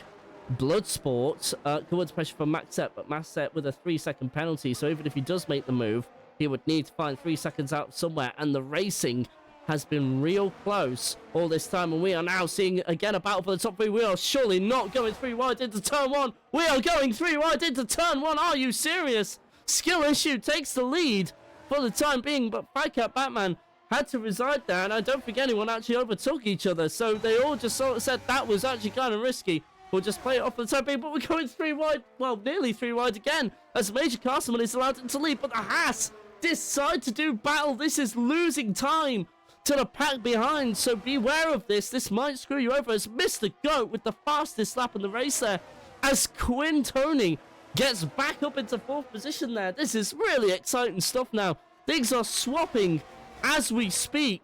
Bloodsport come under pressure from Maxet, but Maxet with a 3-second penalty. So even if he does make the move, he would need to find 3 seconds out somewhere. And the racing has been real close all this time, and we are now seeing again a battle for the top 3. We are surely not going 3 wide into turn 1. We are going 3 wide into turn 1. Are you serious? Skill Issue takes the lead for the time being, but Fat Cat Batman had to reside there, and I don't think anyone actually overtook each other, so they all just sort of said that was actually kind of risky. We'll just play it off for the time being, but we're going 3 wide, well, nearly 3 wide again, as Major Castleman is allowed into lead, but the Haas decide to do battle. This is losing time to the pack behind, so beware of this. This might screw you over, as Mr. Goat with the fastest lap in the race there, as Quinn Tony gets back up into 4th position there. This is really exciting stuff now. Things are swapping as we speak,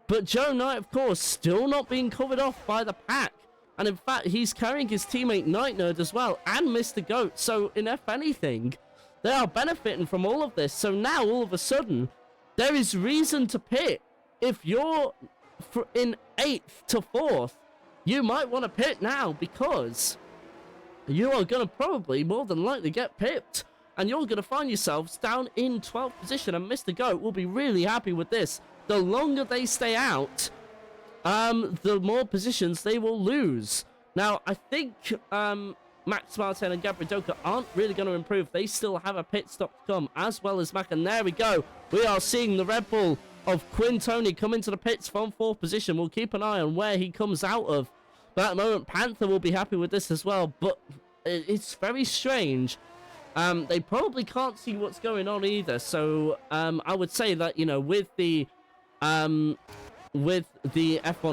but Joe Knight, of course, still not being covered off by the pack, and in fact, he's carrying his teammate Night Nerd as well, and Mr. Goat, so if anything, they are benefiting from all of this. So now, all of a sudden, there is reason to pit. If you're in 8th to 4th, you might want to pit now, because you are going to probably more than likely get pipped, and you're going to find yourselves down in 12th position, and Mr. Goat will be really happy with this. The longer they stay out, the more positions they will lose. Now, I think Max Martin and Gabridoka aren't really going to improve. They still have a pit stop to come, as well as Mac, and there we go. We are seeing the Red Bull of Quinn Tony come into the pits from 4th position. We'll keep an eye on where he comes out of. But at the moment, Panther will be happy with this as well. But it's very strange. They probably can't see what's going on either. So I would say that, you know, with the F1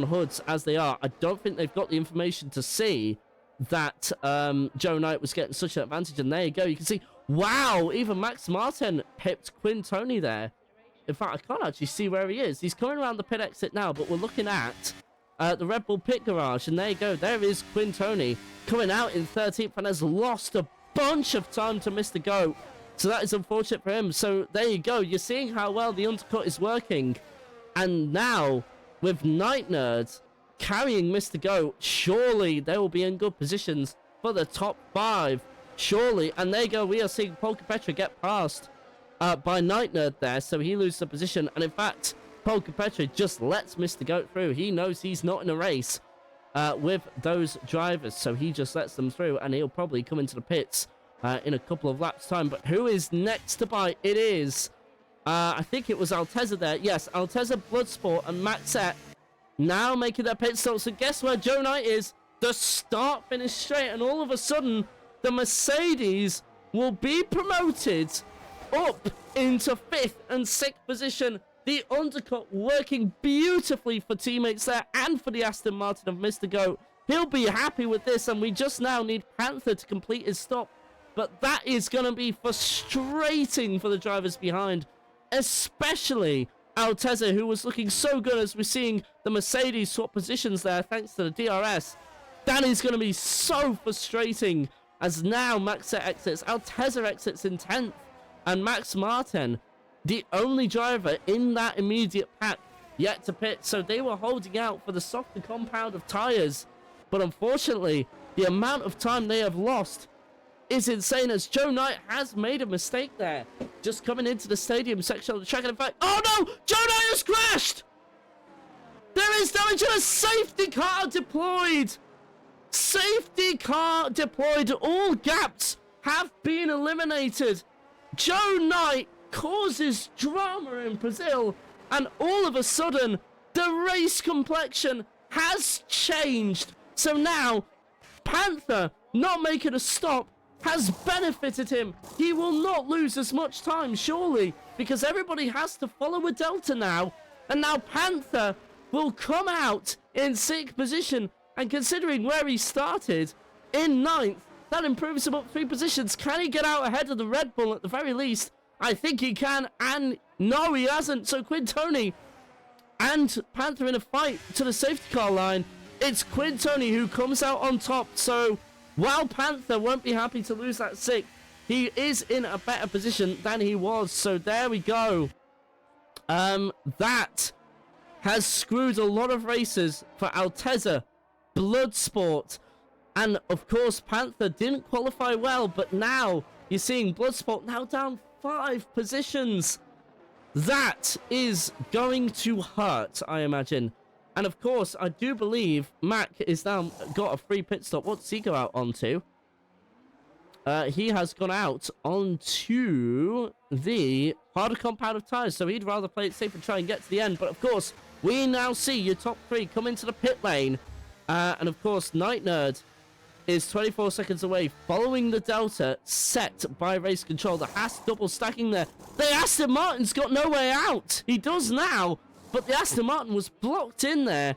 hoods as they are, I don't think they've got the information to see that Joe Knight was getting such an advantage. And there you go. You can see, wow, even Max Martin pipped Quinn Tony there. In fact, I can't actually see where he is. He's coming around the pit exit now, but we're looking at the Red Bull pit garage, and there you go. There is Quinn Tony coming out in 13th and has lost a bunch of time to Mr. Goat. So that is unfortunate for him. So there you go. You're seeing how well the undercut is working. And now, with Night Nerd carrying Mr. Goat, surely they will be in good positions for the top 5. Surely. And there you go. We are seeing Polka Petra get past by Night Nerd there, so he loses the position. And in fact, Polka Petra just lets Mr. Goat through. He knows he's not in a race with those drivers, so he just lets them through, and he'll probably come into the pits in a couple of laps time. But who is next to bite? It is I think it was Altezza there. Yes, Altezza, Bloodsport, and Maxet now making their pit stops. And guess where Joe Knight is? The start finish straight, and all of a sudden the Mercedes will be promoted up into 5th and 6th position. The undercut working beautifully for teammates there and for the Aston Martin of Mr. Goat. He'll be happy with this, and we just now need Panther to complete his stop. But that is going to be frustrating for the drivers behind, especially Altezza, who was looking so good, as we're seeing the Mercedes swap positions there thanks to the DRS. That is going to be so frustrating, as now Maxet exits, Altezza exits in 10th, and Max Martin, the only driver in that immediate pack, yet to pit. So they were holding out for the softer compound of tyres. But unfortunately, the amount of time they have lost is insane, as Joe Knight has made a mistake there. Just coming into the stadium section of the track, and in fact, oh no! Joe Knight has crashed! There is damage, and a safety car deployed! Safety car deployed. All gaps have been eliminated. Joe Knight causes drama in Brazil, and all of a sudden the race complexion has changed. So now Panther not making a stop has benefited him. He will not lose as much time, surely, because everybody has to follow a delta now, and now Panther will come out in 6th position. And considering where he started in 9th, that improves him up 3 positions. Can he get out ahead of the Red Bull at the very least? I think he can, and no, he hasn't. So Quintoni and Panther in a fight to the safety car line. It's Quintoni who comes out on top. So while Panther won't be happy to lose that 6th, he is in a better position than he was. So there we go. That has screwed a lot of races for Altezza, Bloodsport, and of course Panther didn't qualify well, but now you're seeing Bloodsport now down 5 positions. That is going to hurt, I imagine. And of course, I do believe Mac is now got a free pit stop. What's he go out onto? He has gone out onto the harder compound of tyres, so he'd rather play it safe and try and get to the end. But of course, we now see your top 3 come into the pit lane. And of course, Night Nerd is 24 seconds away, following the Delta set by Race Control. The Haas double stacking there. The Aston Martin's got no way out. He does now, but the Aston Martin was blocked in there.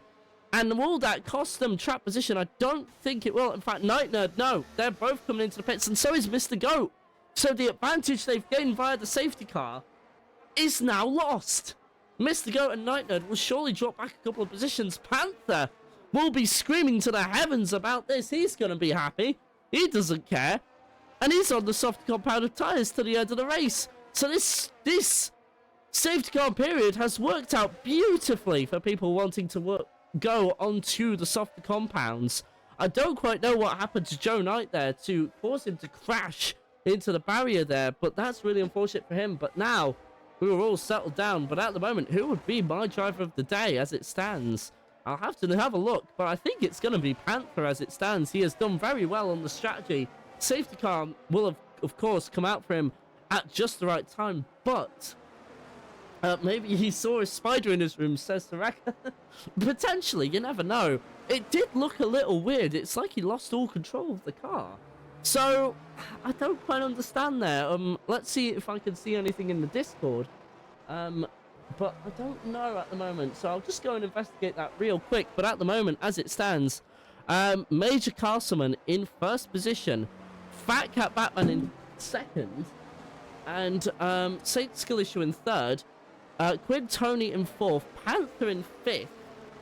And will that cost them trap position? I don't think it will. In fact, Night Nerd, no. They're both coming into the pits, and so is Mr. Goat. So the advantage they've gained via the safety car is now lost. Mr. Goat and Night Nerd will surely drop back a couple of positions. Panther will be screaming to the heavens about this. He's going to be happy. He doesn't care. And he's on the soft compound of tyres to the end of the race. So this safety car period has worked out beautifully for people wanting to go onto the softer compounds. I don't quite know what happened to Joe Knight there to cause him to crash into the barrier there, but that's really unfortunate for him. But now we were all settled down. But at the moment, who would be my driver of the day as it stands? I'll have to have a look, but I think it's going to be Panther as it stands. He has done very well on the strategy. Safety car will have, of course, come out for him at just the right time, but maybe he saw a spider in his room, says Soraka. Potentially, you never know. It did look a little weird. It's like he lost all control of the car. So, I don't quite understand there. Let's see if I can see anything in the Discord. But I don't know at the moment, so I'll just go and investigate that real quick. But at the moment, as it stands, Major Castleman in first position, Fat Cat Batman in second, and Saint Skillishu in third, Quintoni in fourth, Panther in fifth.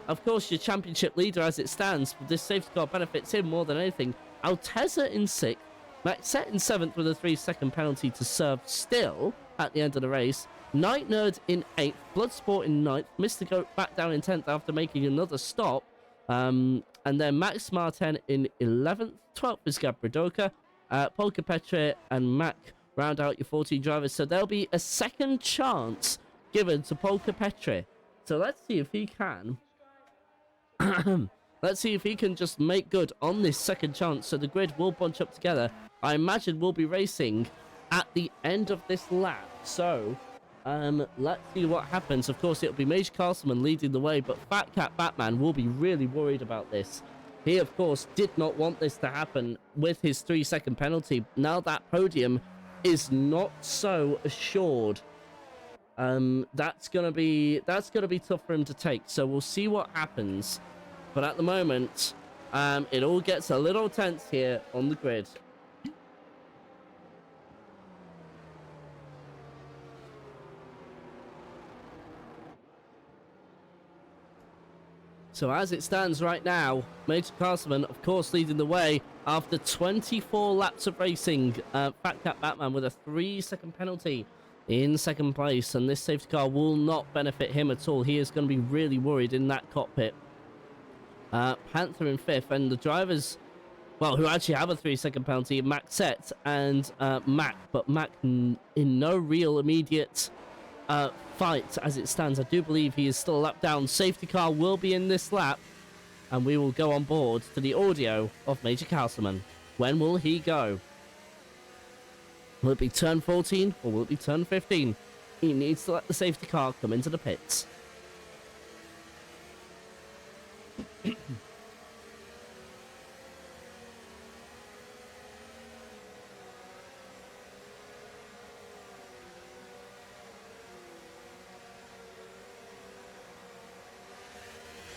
Of course, your championship leader as it stands, this safety car benefits him more than anything. Altezza in sixth, Maxette in seventh with a 3-second penalty to serve still at the end of the race. Night Nerd in 8th, Bloodsport in 9th, Mr. Goat back down in 10th after making another stop. And then Max Martin in 11th, 12th is Gabridoka, Polka Petre and Mac round out your 14 drivers. So there'll be a second chance given to Polka Petre. So let's see if he can. Let's see if he can just make good on this second chance. So the grid will bunch up together. I imagine we'll be racing at the end of this lap. So let's see what happens. Of course, it'll be Major Castleman leading the way, but Fat Cat Batman will be really worried about this. He, of course, did not want this to happen with his 3-second penalty. Now that podium is not so assured. That's gonna be tough for him to take. So we'll see what happens. But at the moment, it all gets a little tense here on the grid. So as it stands right now, Major Castleman, of course, leading the way after 24 laps of racing. Fat Cat Batman with a 3-second penalty in second place. And this safety car will not benefit him at all. He is going to be really worried in that cockpit. Panther in fifth. And the drivers, well, who actually have a 3-second penalty, Maxette and Mac. But Mac in no real immediate fight as it stands. I do believe he is still a lap down. Safety car will be in this lap, and we will go on board to the audio of Major Castleman. When will he go? Will it be turn 14 or will it be turn 15? He needs to let the safety car come into the pits.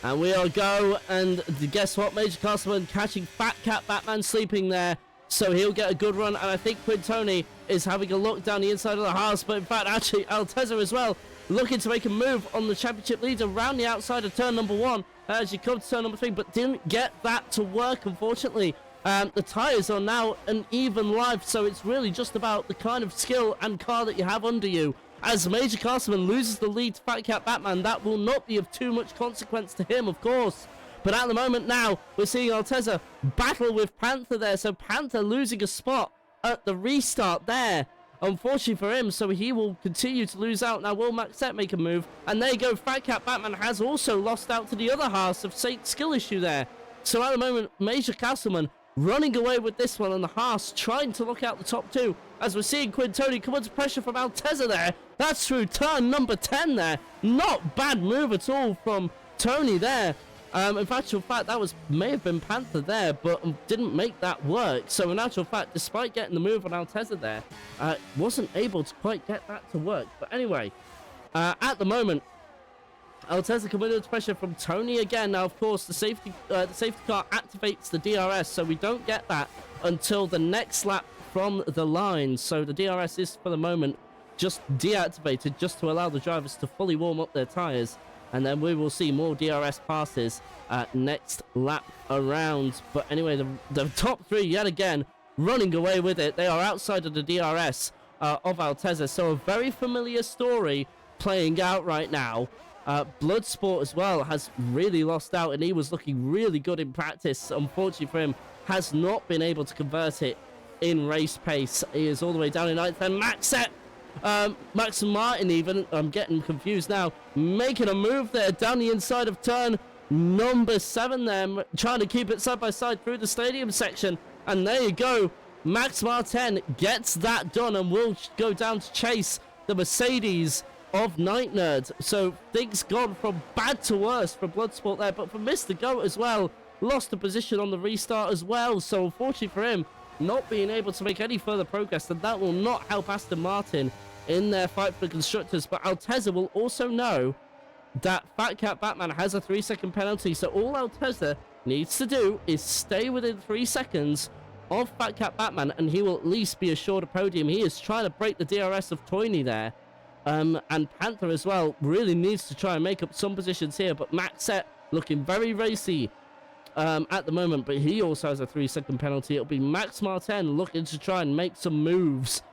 And we all go, and guess what? Major Castleman catching Fat Cat Batman sleeping there. So he'll get a good run, and I think Quintoni is having a look down the inside of the house. But in fact, actually, Altezza as well, looking to make a move on the championship leader around the outside of turn number 1 as you come to turn number 3, but didn't get that to work, unfortunately. The tyres are now an even life, so it's really just about the kind of skill and car that you have under you. As Major Castleman loses the lead to Fat Cat Batman, that will not be of too much consequence to him, of course. But at the moment now, we're seeing Altezza battle with Panther there. So Panther losing a spot at the restart there. Unfortunately for him, so he will continue to lose out. Now will Maxette make a move? And there you go, Fat Cat Batman has also lost out to the other half of Saint Skill Issue there. So at the moment, Major Castleman running away with this one, and the Haas trying to look out the top 2 as we're seeing Quintoni come under pressure from Altezza there. That's through turn number 10 there. Not bad move at all from Tony there. In actual fact, that may have been Panther there, but didn't make that work. So in actual fact, despite getting the move on Altezza there, wasn't able to quite get that to work. But anyway, at the moment, Altezza coming under pressure from Tony again. Now, of course, the safety car activates the DRS, so we don't get that until the next lap from the line. So the DRS is, for the moment, just deactivated just to allow the drivers to fully warm up their tyres. And then we will see more DRS passes next lap around. But anyway, the top 3 yet again running away with it. They are outside of the DRS of Altezza. So a very familiar story playing out right now. Bloodsport as well has really lost out, and he was looking really good in practice. Unfortunately for him, has not been able to convert it in race pace. He is all the way down in 9th. And Maxette, Max Martin even, I'm getting confused now, making a move there down the inside of turn number 7 there, trying to keep it side by side through the stadium section. And there you go, Max Martin gets that done and will go down to chase the Mercedes of Night Nerd. So things gone from bad to worse for Bloodsport there, but for Mr. Goat as well, lost the position on the restart as well. So unfortunately for him, not being able to make any further progress, and that will not help Aston Martin in their fight for the constructors. But Altezza will also know that Fat Cat Batman has a 3-second penalty, so all Altezza needs to do is stay within 3 seconds of Fat Cat Batman, and he will at least be assured a podium. He is trying to break the DRS of Toyney there. And Panther as well really needs to try and make up some positions here, but Maxette looking very racy at the moment, but he also has a 3-second penalty. It'll be Max Martin looking to try and make some moves.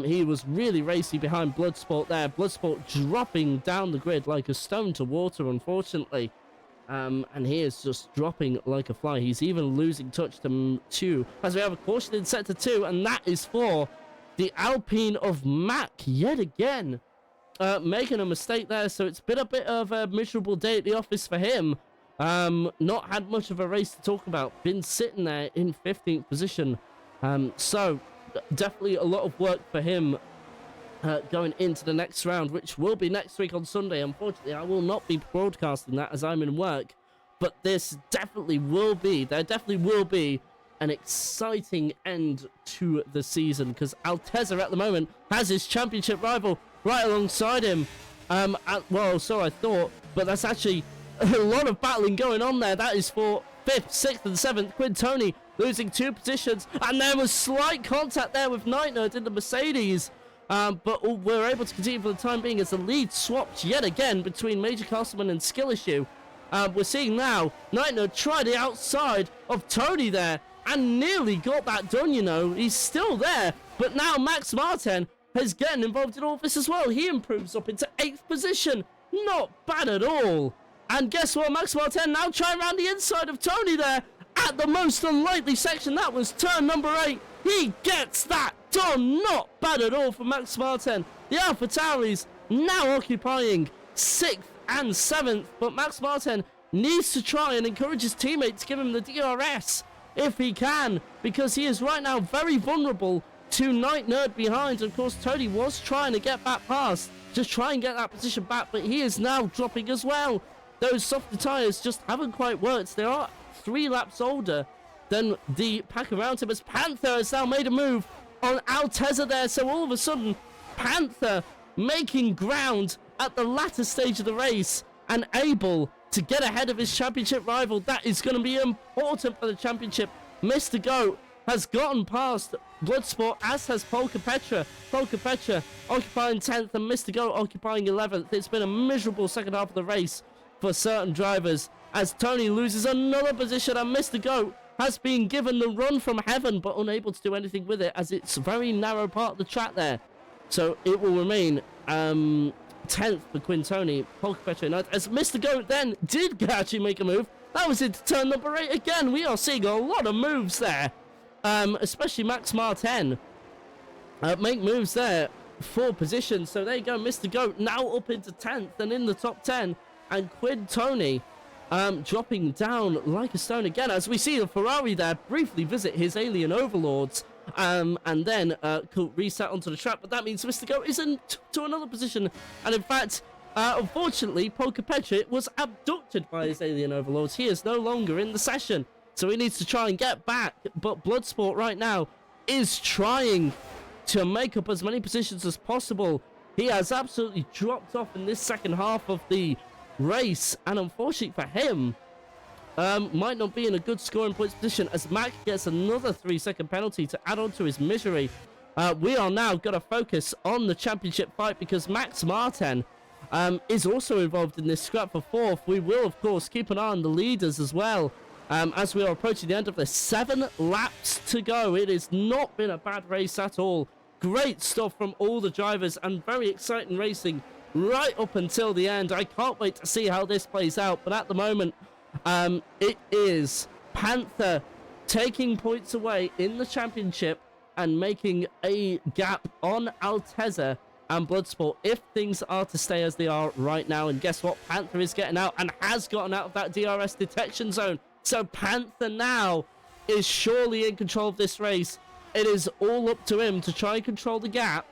He was really racy behind Bloodsport there. Bloodsport dropping down the grid like a stone to water, unfortunately. And he is just dropping like a fly. He's even losing touch to 2 as we have a caution in sector 2, and that is for the Alpine of Mac yet again. Making a mistake there, so it's been a bit of a miserable day at the office for him. Not had much of a race to talk about. Been sitting there in 15th position. So definitely a lot of work for him going into the next round, which will be next week on Sunday. Unfortunately, I will not be broadcasting that as I'm in work. But this definitely will be, there definitely will be an exciting end to the season, because Altezza at the moment has his championship rival right alongside him. Well, so I thought, but that's actually a lot of battling going on there. That is for 5th, 6th, and 7th. Quintoni losing 2 positions, and there was slight contact there with Night Nerd in the Mercedes. But we're able to continue for the time being as the lead swapped yet again between Major Castleman and Skill Issue. We're seeing now Night Nerd try the outside of Tony there and nearly got that done, you know. He's still there, but now Max Martin is getting involved in all this as well. He improves up into 8th position. Not bad at all. And guess what? Max Martin now trying around the inside of Tony there at the most unlikely section. That was turn number 8. He gets that done. Not bad at all for Max Martin. The AlphaTauris now occupying 6th and 7th. But Max Martin needs to try and encourage his teammates to give him the DRS if he can, because he is right now very vulnerable to Night Nerd behind. Of course, Tony was trying to get back past, just try and get that position back, but he is now dropping as well. Those softer tyres just haven't quite worked. They are 3 laps older than the pack around him, as Panther has now made a move on Altezza there. So all of a sudden, Panther making ground at the latter stage of the race and able to get ahead of his championship rival. That is going to be important for the championship. Mr. Goat has gotten past Bloodsport, as has Polka Petra. Polka Petra occupying 10th and Mr. Goat occupying 11th. It's been a miserable second half of the race for certain drivers, as Tony loses another position and Mr. Goat has been given the run from heaven but unable to do anything with it, as it's a very narrow part of the track there. So it will remain 10th for Quintoni, Polka Petra United, as Mr. Goat then did actually make a move. That was into turn number 8 again. We are seeing a lot of moves there, especially Max Martin make moves there for position. So there you go, Mr. Goat now up into 10th and in the top 10, and Quintoni dropping down like a stone again, as we see the Ferrari there briefly visit his alien overlords, and then could reset onto the track. But that means Mr. Goat is to another position, and in fact, unfortunately, Polka Petra was abducted by his alien overlords. He is no longer in the session, so he needs to try and get back. But Bloodsport right now is trying to make up as many positions as possible. He has absolutely dropped off in this second half of the race, and unfortunately for him, might not be in a good scoring points position, as Mac gets another 3-second penalty to add on to his misery. We are now going to focus on the championship fight, because Max Martin is also involved in this scrap for 4th. We will, of course, keep an eye on the leaders as well, as we are approaching the end of the 7 laps to go. It has not been a bad race at all. Great stuff from all the drivers, and very exciting racing right up until the end. I can't wait to see how this plays out, but at the moment, it is Panther taking points away in the championship and making a gap on Altezza and Bloodsport if things are to stay as they are right now. And guess what? Panther is getting out and has gotten out of that DRS detection zone. So Panther now is surely in control of this race. It is all up to him to try and control the gap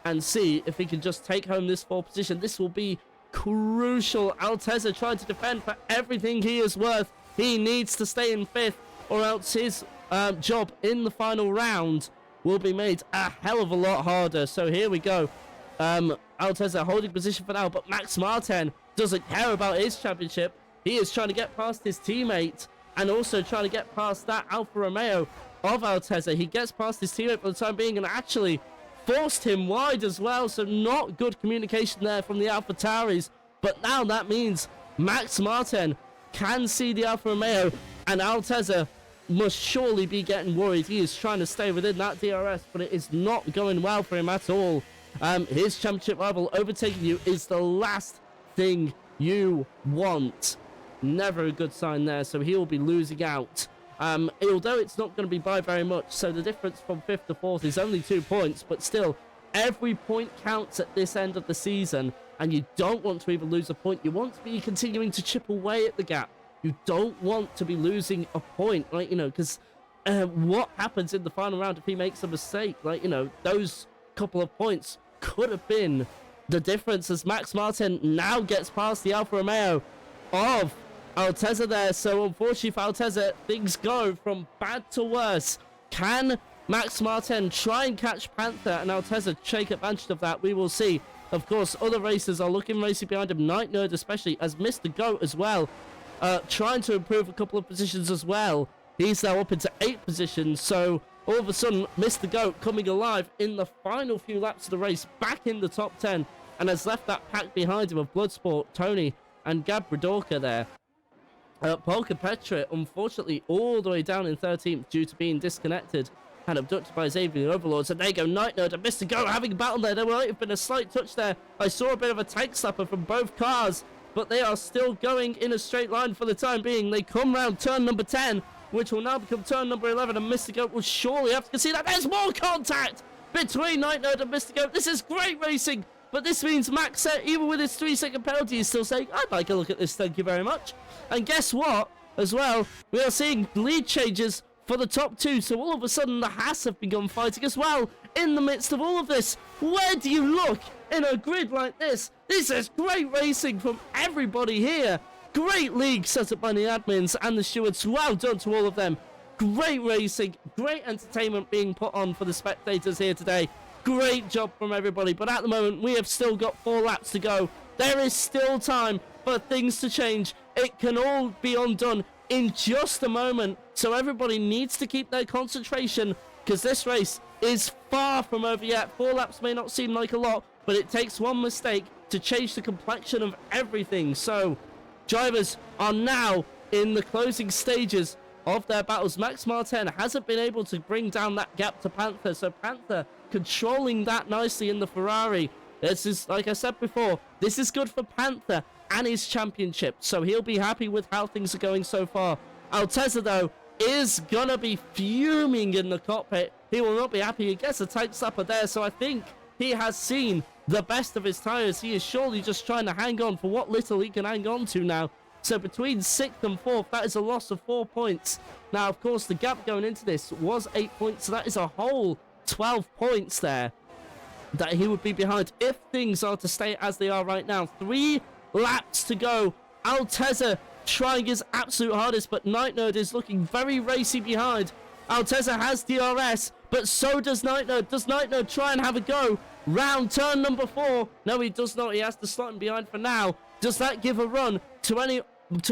and see if he can just take home this 4th position. This will be crucial. Altezza trying to defend for everything he is worth. He needs to stay in 5th, or else his job in the final round will be made a hell of a lot harder. So here we go. Altezza holding position for now, but Max Martin doesn't care about his championship. He is trying to get past his teammate and also trying to get past that Alfa Romeo of Altezza. He gets past his teammate for the time being and actually forced him wide as well, so not good communication there from the AlphaTauris. But now that means Max Martin can see the Alfa Romeo, and Altezza must surely be getting worried. He is trying to stay within that DRS, but it is not going well for him at all. His championship rival overtaking you is the last thing you want. Never a good sign there, so he will be losing out. Although it's not going to be by very much, so the difference from 5th to 4th is only 2 points, but still, every point counts at this end of the season, and you don't want to even lose a point. You want to be continuing to chip away at the gap. You don't want to be losing a point, right? You know, because what happens in the final round if he makes a mistake? Like, you know, those couple of points could have been the difference, as Max Martin now gets past the Alfa Romeo of Altezza there. So unfortunately for Altezza, things go from bad to worse. Can Max Martin try and catch Panther and Altezza take advantage of that? We will see. Of course, other racers are looking racing behind him. Night Nerd especially, as Mr. Goat as well, trying to improve a couple of positions as well. He's now up into 8 positions, so all of a sudden Mr. Goat coming alive in the final few laps of the race, back in the top 10, and has left that pack behind him of Bloodsport, Tony and Gab Bredorka there. Polka Petra, unfortunately, all the way down in 13th due to being disconnected and abducted by his alien overlords. And there you go, Night Nerd and Mr. Goat having a battle there. There might have been a slight touch there. I saw a bit of a tank slapper from both cars, but they are still going in a straight line for the time being. They come round turn number 10, which will now become turn number 11, and Mr. Goat will surely have to concede that. There's more contact between Night Nerd and Mr. Goat. This is great racing, but this means Max, even with his 3-second penalty, is still saying, I'd like a look at this, thank you very much. And guess what? As well, we are seeing lead changes for the top 2. So all of a sudden, the Haas have begun fighting as well in the midst of all of this. Where do you look in a grid like this? This is great racing from everybody here. Great league set up by the admins and the stewards. Well done to all of them. Great racing, great entertainment being put on for the spectators here today. Great job from everybody. But at the moment, we have still got 4 laps to go. There is still time for things to change. It can all be undone in just a moment. So everybody needs to keep their concentration, because this race is far from over yet. 4 laps may not seem like a lot, but it takes one mistake to change the complexion of everything. So drivers are now in the closing stages of their battles. Max Martin hasn't been able to bring down that gap to Panther, so Panther controlling that nicely in the Ferrari. This is, like I said before, this is good for Panther and his championship, so he'll be happy with how things are going so far. Altezza, though, is gonna be fuming in the cockpit. He will not be happy. He gets a tight slapper there, so I think he has seen the best of his tyres. He is surely just trying to hang on for what little he can hang on to now. So between 6th and 4th, that is a loss of 4 points. Now, of course, the gap going into this was 8 points, so that is a whole 12 points there that he would be behind if things are to stay as they are right now. 3 laps to go. Altezza trying his absolute hardest, but Night Nerd is looking very racy behind. Altezza has DRS, but so does Night Nerd. Does Night Nerd try and have a go? Round turn number 4. No, he does not. He has to slot him behind for now. Does that give a run to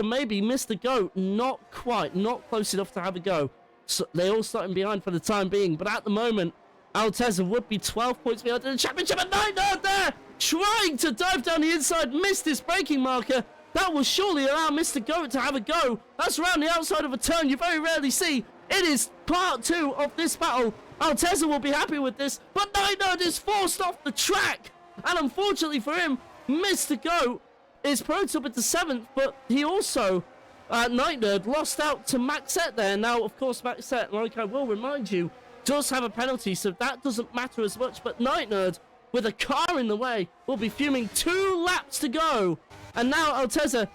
maybe Mr. Goat? Not quite. Not close enough to have a go. So they all slot him behind for the time being. But at the moment, Altezza would be 12 points behind in the championship. And Night Nerd there trying to dive down the inside. Missed his braking marker. That will surely allow Mr. Goat to have a go. That's around the outside of a turn you very rarely see. It is part 2 of this battle. Altezza will be happy with this, but Night Nerd is forced off the track. And unfortunately for him, Mr. Goat is promoted up into 7th, but he also, Night Nerd, lost out to Maxette there. Now, of course, Maxette, like I will remind you, does have a penalty, so that doesn't matter as much. But Night Nerd, with a car in the way, will be fuming. 2 laps to go. And now Altezza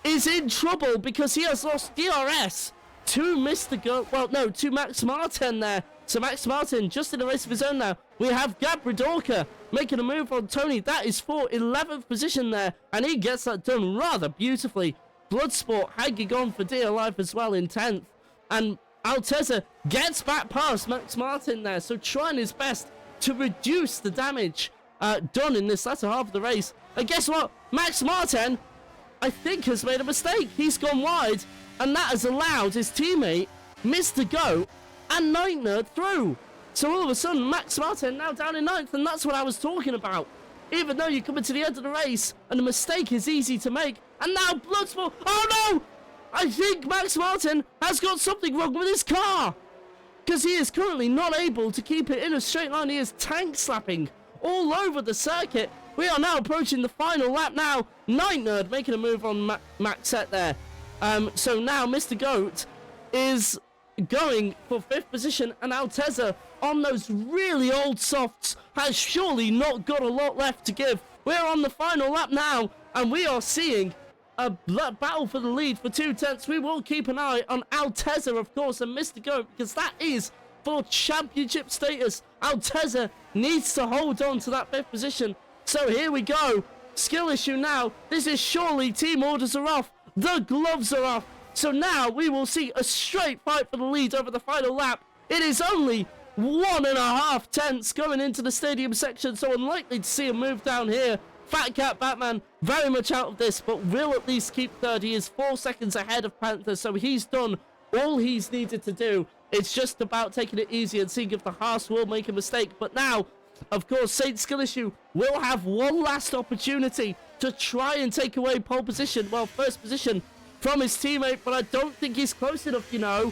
is in trouble because he has lost DRS to Mr. Goat. Well, no, to Max Martin there. So Max Martin just in a race of his own now. We have Gabridorka making a move on Tony. That is for 11th position there. And he gets that done rather beautifully. Bloodsport hanging on for dear life as well in 10th. And Altezza gets back past Max Martin there. So trying his best to reduce the damage done in this latter half of the race. And guess what? Max Martin, I think, has made a mistake. He's gone wide. And that has allowed his teammate, Mr. Goat, and Night Nerd through. So all of a sudden, Max Martin now down in 9th, and that's what I was talking about. Even though you're coming to the end of the race, and a mistake is easy to make, and now Bloodsport. Oh no! I think Max Martin has got something wrong with his car, because he is currently not able to keep it in a straight line. He is tank slapping all over the circuit. We are now approaching the final lap now. Night Nerd making a move on Maxette there. So now Mr. Goat is going for 5th position, and Altezza on those really old softs has surely not got a lot left to give. We're on the final lap now, and we are seeing a battle for the lead for 2/10. We will keep an eye on Altezza, of course, and Mr. Goat, because that is for championship status. Altezza needs to hold on to that 5th position. So here we go. Skill issue now. This is surely team orders are off. The gloves are off. So now we will see a straight fight for the lead over the final lap. It is only 1.5 tenths going into the stadium section, so unlikely to see a move down here. Fat Cat Batman very much out of this, but will at least keep third. He is 4 seconds ahead of Panther, so he's done all he's needed to do. It's just about taking it easy and seeing if the Haas will make a mistake. But now, of course, Saint Skill Issue will have one last opportunity to try and take away pole position, well, first position, from his teammate, but I don't think he's close enough, you know.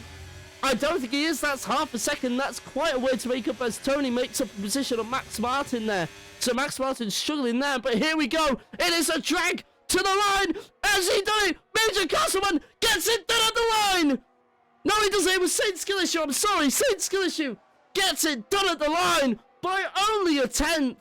I don't think he is. That's half a second. That's quite a way to make up as Tony makes up a position on Max Martin there. So Max Martin's struggling there, but here we go. It is a drag to the line. Has he done it? Major Castleman gets it done at the line. No, he doesn't. It was Saint Skill Issue. I'm sorry. Saint Skill Issue gets it done at the line by only a tenth.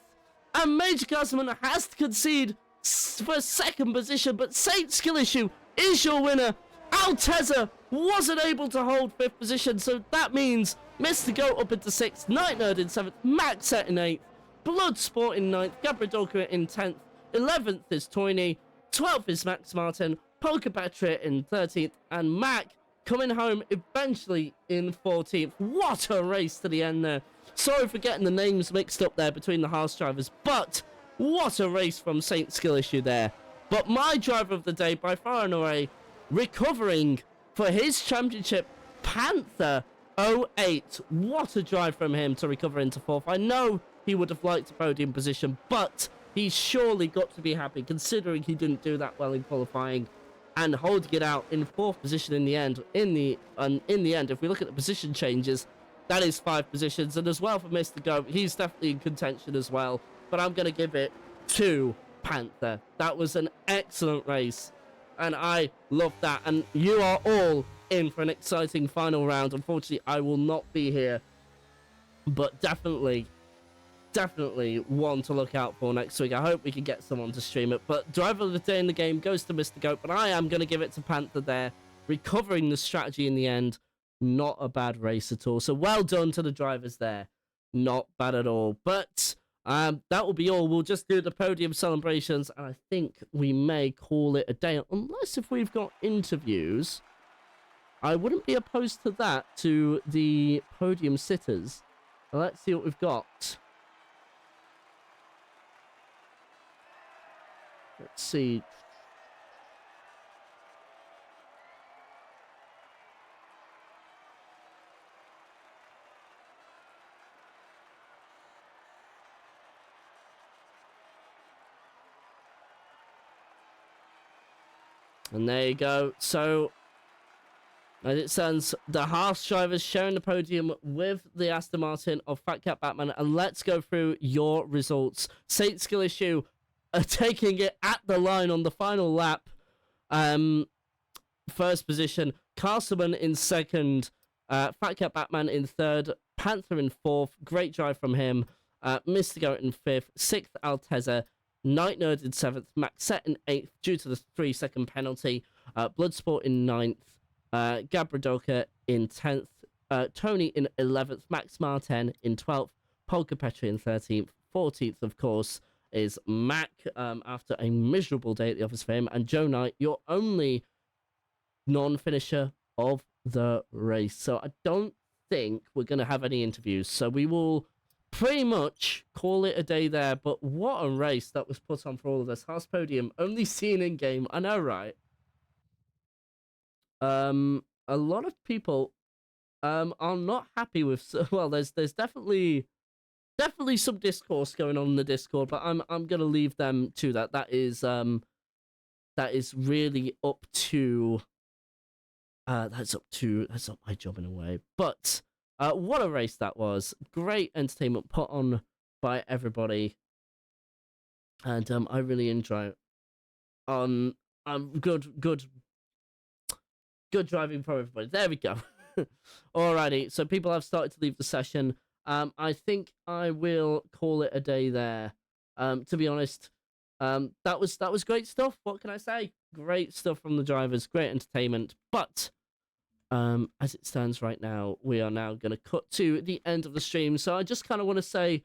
And Major Castleman has to concede for second position, but Saint Skill Issue is your winner. Altezza wasn't able to hold 5th position, so that means Mr. Goat up into 6th, Night Nerd in 7th, Maxette in 8th, Bloodsport in 9th, Gabridorka in 10th, 11th is Toyney, 12th is Max Martin, Polka Patria in 13th, and Mac coming home eventually in 14th. What a race to the end there. Sorry for getting the names mixed up there between the Haas drivers, but what a race from Saint Skill Issue there. But my driver of the day, by far and away, recovering for his championship, Panther 08. What a drive from him to recover into 4th. I know he would have liked a podium position, but he's surely got to be happy considering he didn't do that well in qualifying and holding it out in 4th position in the end. In the end, if we look at the position changes, that is 5 positions. And as well for Mr. Goat, he's definitely in contention as well. But I'm going to give it to Panther. That was an excellent race, and I love that. And you are all in for an exciting final round. Unfortunately, I will not be here, but definitely one to look out for next week. I hope we can get someone to stream it. But driver of the day in the game goes to Mr. Goat, but I am going to give it to Panther there, recovering the strategy in the end. Not a bad race at all. So well done to the drivers there. Not bad at all. But that will be all. We'll just do the podium celebrations, and I think we may call it a day, unless if we've got interviews. I wouldn't be opposed to that, to the podium sitters. Let's see what we've got. Let's see. And there you go. So, as it stands, the Haas drivers sharing the podium with the Aston Martin of Fat Cat Batman. And let's go through your results. Saint Skill Issue taking it at the line on the final lap. First position. Castleman in 2nd. Fat Cat Batman in 3rd. Panther in 4th. Great drive from him. Mr. Goat in 5th. 6th, Alteza. Night Nerd in 7th, Maxette in 8th due to the 3-second penalty, Bloodsport in 9th, Gabradoka in 10th, Tony in 11th, Max Martin in 12th, Polka Petri in 13th, 14th, of course, is Mac after a miserable day at the office for him, and Joe Knight, your only non-finisher of the race. So I don't think we're going to have any interviews, so we will pretty much call it a day there. But what a race that was put on for all of us. Haas podium only seen in game. I know, right? A lot of people are not happy with, well, there's definitely some discourse going on in the Discord, but I'm gonna leave them to that. That is really up to that's not my job in a way. But what a race that was. Great entertainment put on by everybody. And I really enjoy it. Good driving from everybody. There we go. Alrighty, so people have started to leave the session. I think I will call it a day there. To be honest, that was great stuff. What can I say? Great stuff from the drivers. Great entertainment. But as it stands right now, we are now going to cut to the end of the stream. So I just kind of want to say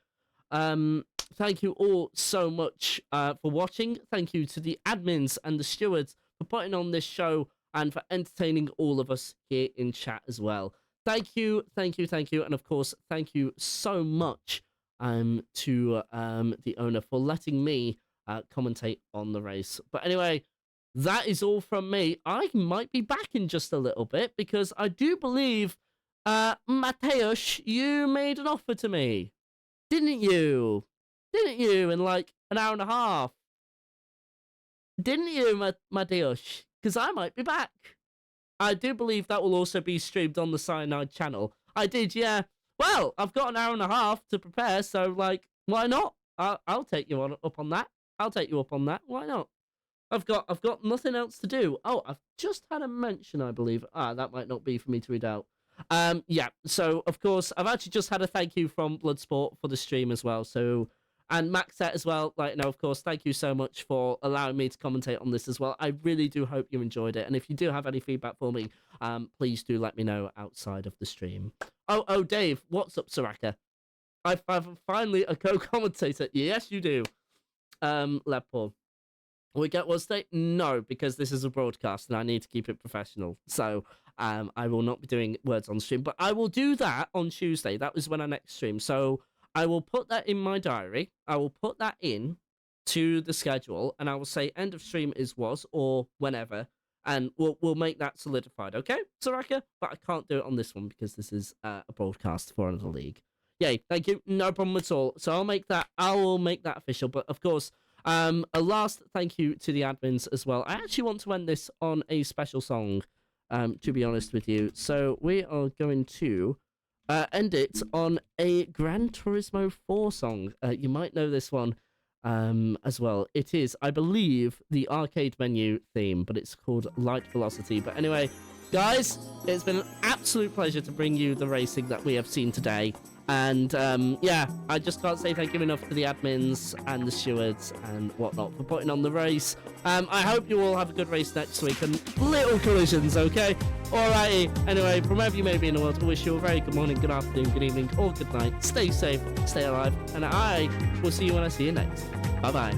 thank you all so much for watching. Thank you to the admins and the stewards for putting on this show and for entertaining all of us here in chat as well. Thank you. And of course, thank you so much to the owner for letting me commentate on the race. But anyway, that is all from me. I might be back in just a little bit because I do believe, Mateusz, you made an offer to me. Didn't you? In like an hour and a half. Didn't you, Mateusz? Because I might be back. I do believe that will also be streamed on the Cyanide channel. I did, yeah. Well, I've got an hour and a half to prepare, so, like, why not? I'll take you up on that. I'll take you up on that. Why not? I've got nothing else to do. Oh, I've just had a mention, I believe. That might not be for me to read out. Yeah, so, of course, I've actually just had a thank you from Bloodsport for the stream as well, so... And Maxette as well, like, no, of course, thank you so much for allowing me to commentate on this as well. I really do hope you enjoyed it. And if you do have any feedback for me, please do let me know outside of the stream. Oh, Dave, what's up, Soraka? I've finally a co-commentator. Yes, you do. Lepor. We get one state? No, because this is a broadcast and I need to keep it professional. So, I will not be doing words on stream, but I will do that on Tuesday. That was when I next stream. So, I will put that in my diary. I will put that in to the schedule, and I will say end of stream was or whenever, and we'll make that solidified. Okay, Soraka? But I can't do it on this one because this is a broadcast for another league. Yay, thank you. No problem at all. So I will make that official. But of course, a last thank you to the admins as well. I actually want to end this on a special song, to be honest with you. So we are going to end it on a Gran Turismo 4 song. You might know this one as well. It is, I believe, the arcade menu theme, but it's called Light Velocity. But anyway, guys, it's been an absolute pleasure to bring you the racing that we have seen today. And yeah, I just can't say thank you enough to the admins and the stewards and whatnot for putting on the race. I hope you all have a good race next week and little collisions, okay? Alrighty, anyway, from wherever you may be in the world, I wish you a very good morning, good afternoon, good evening, or good night. Stay safe, stay alive, and I will see you when I see you next. Bye-bye.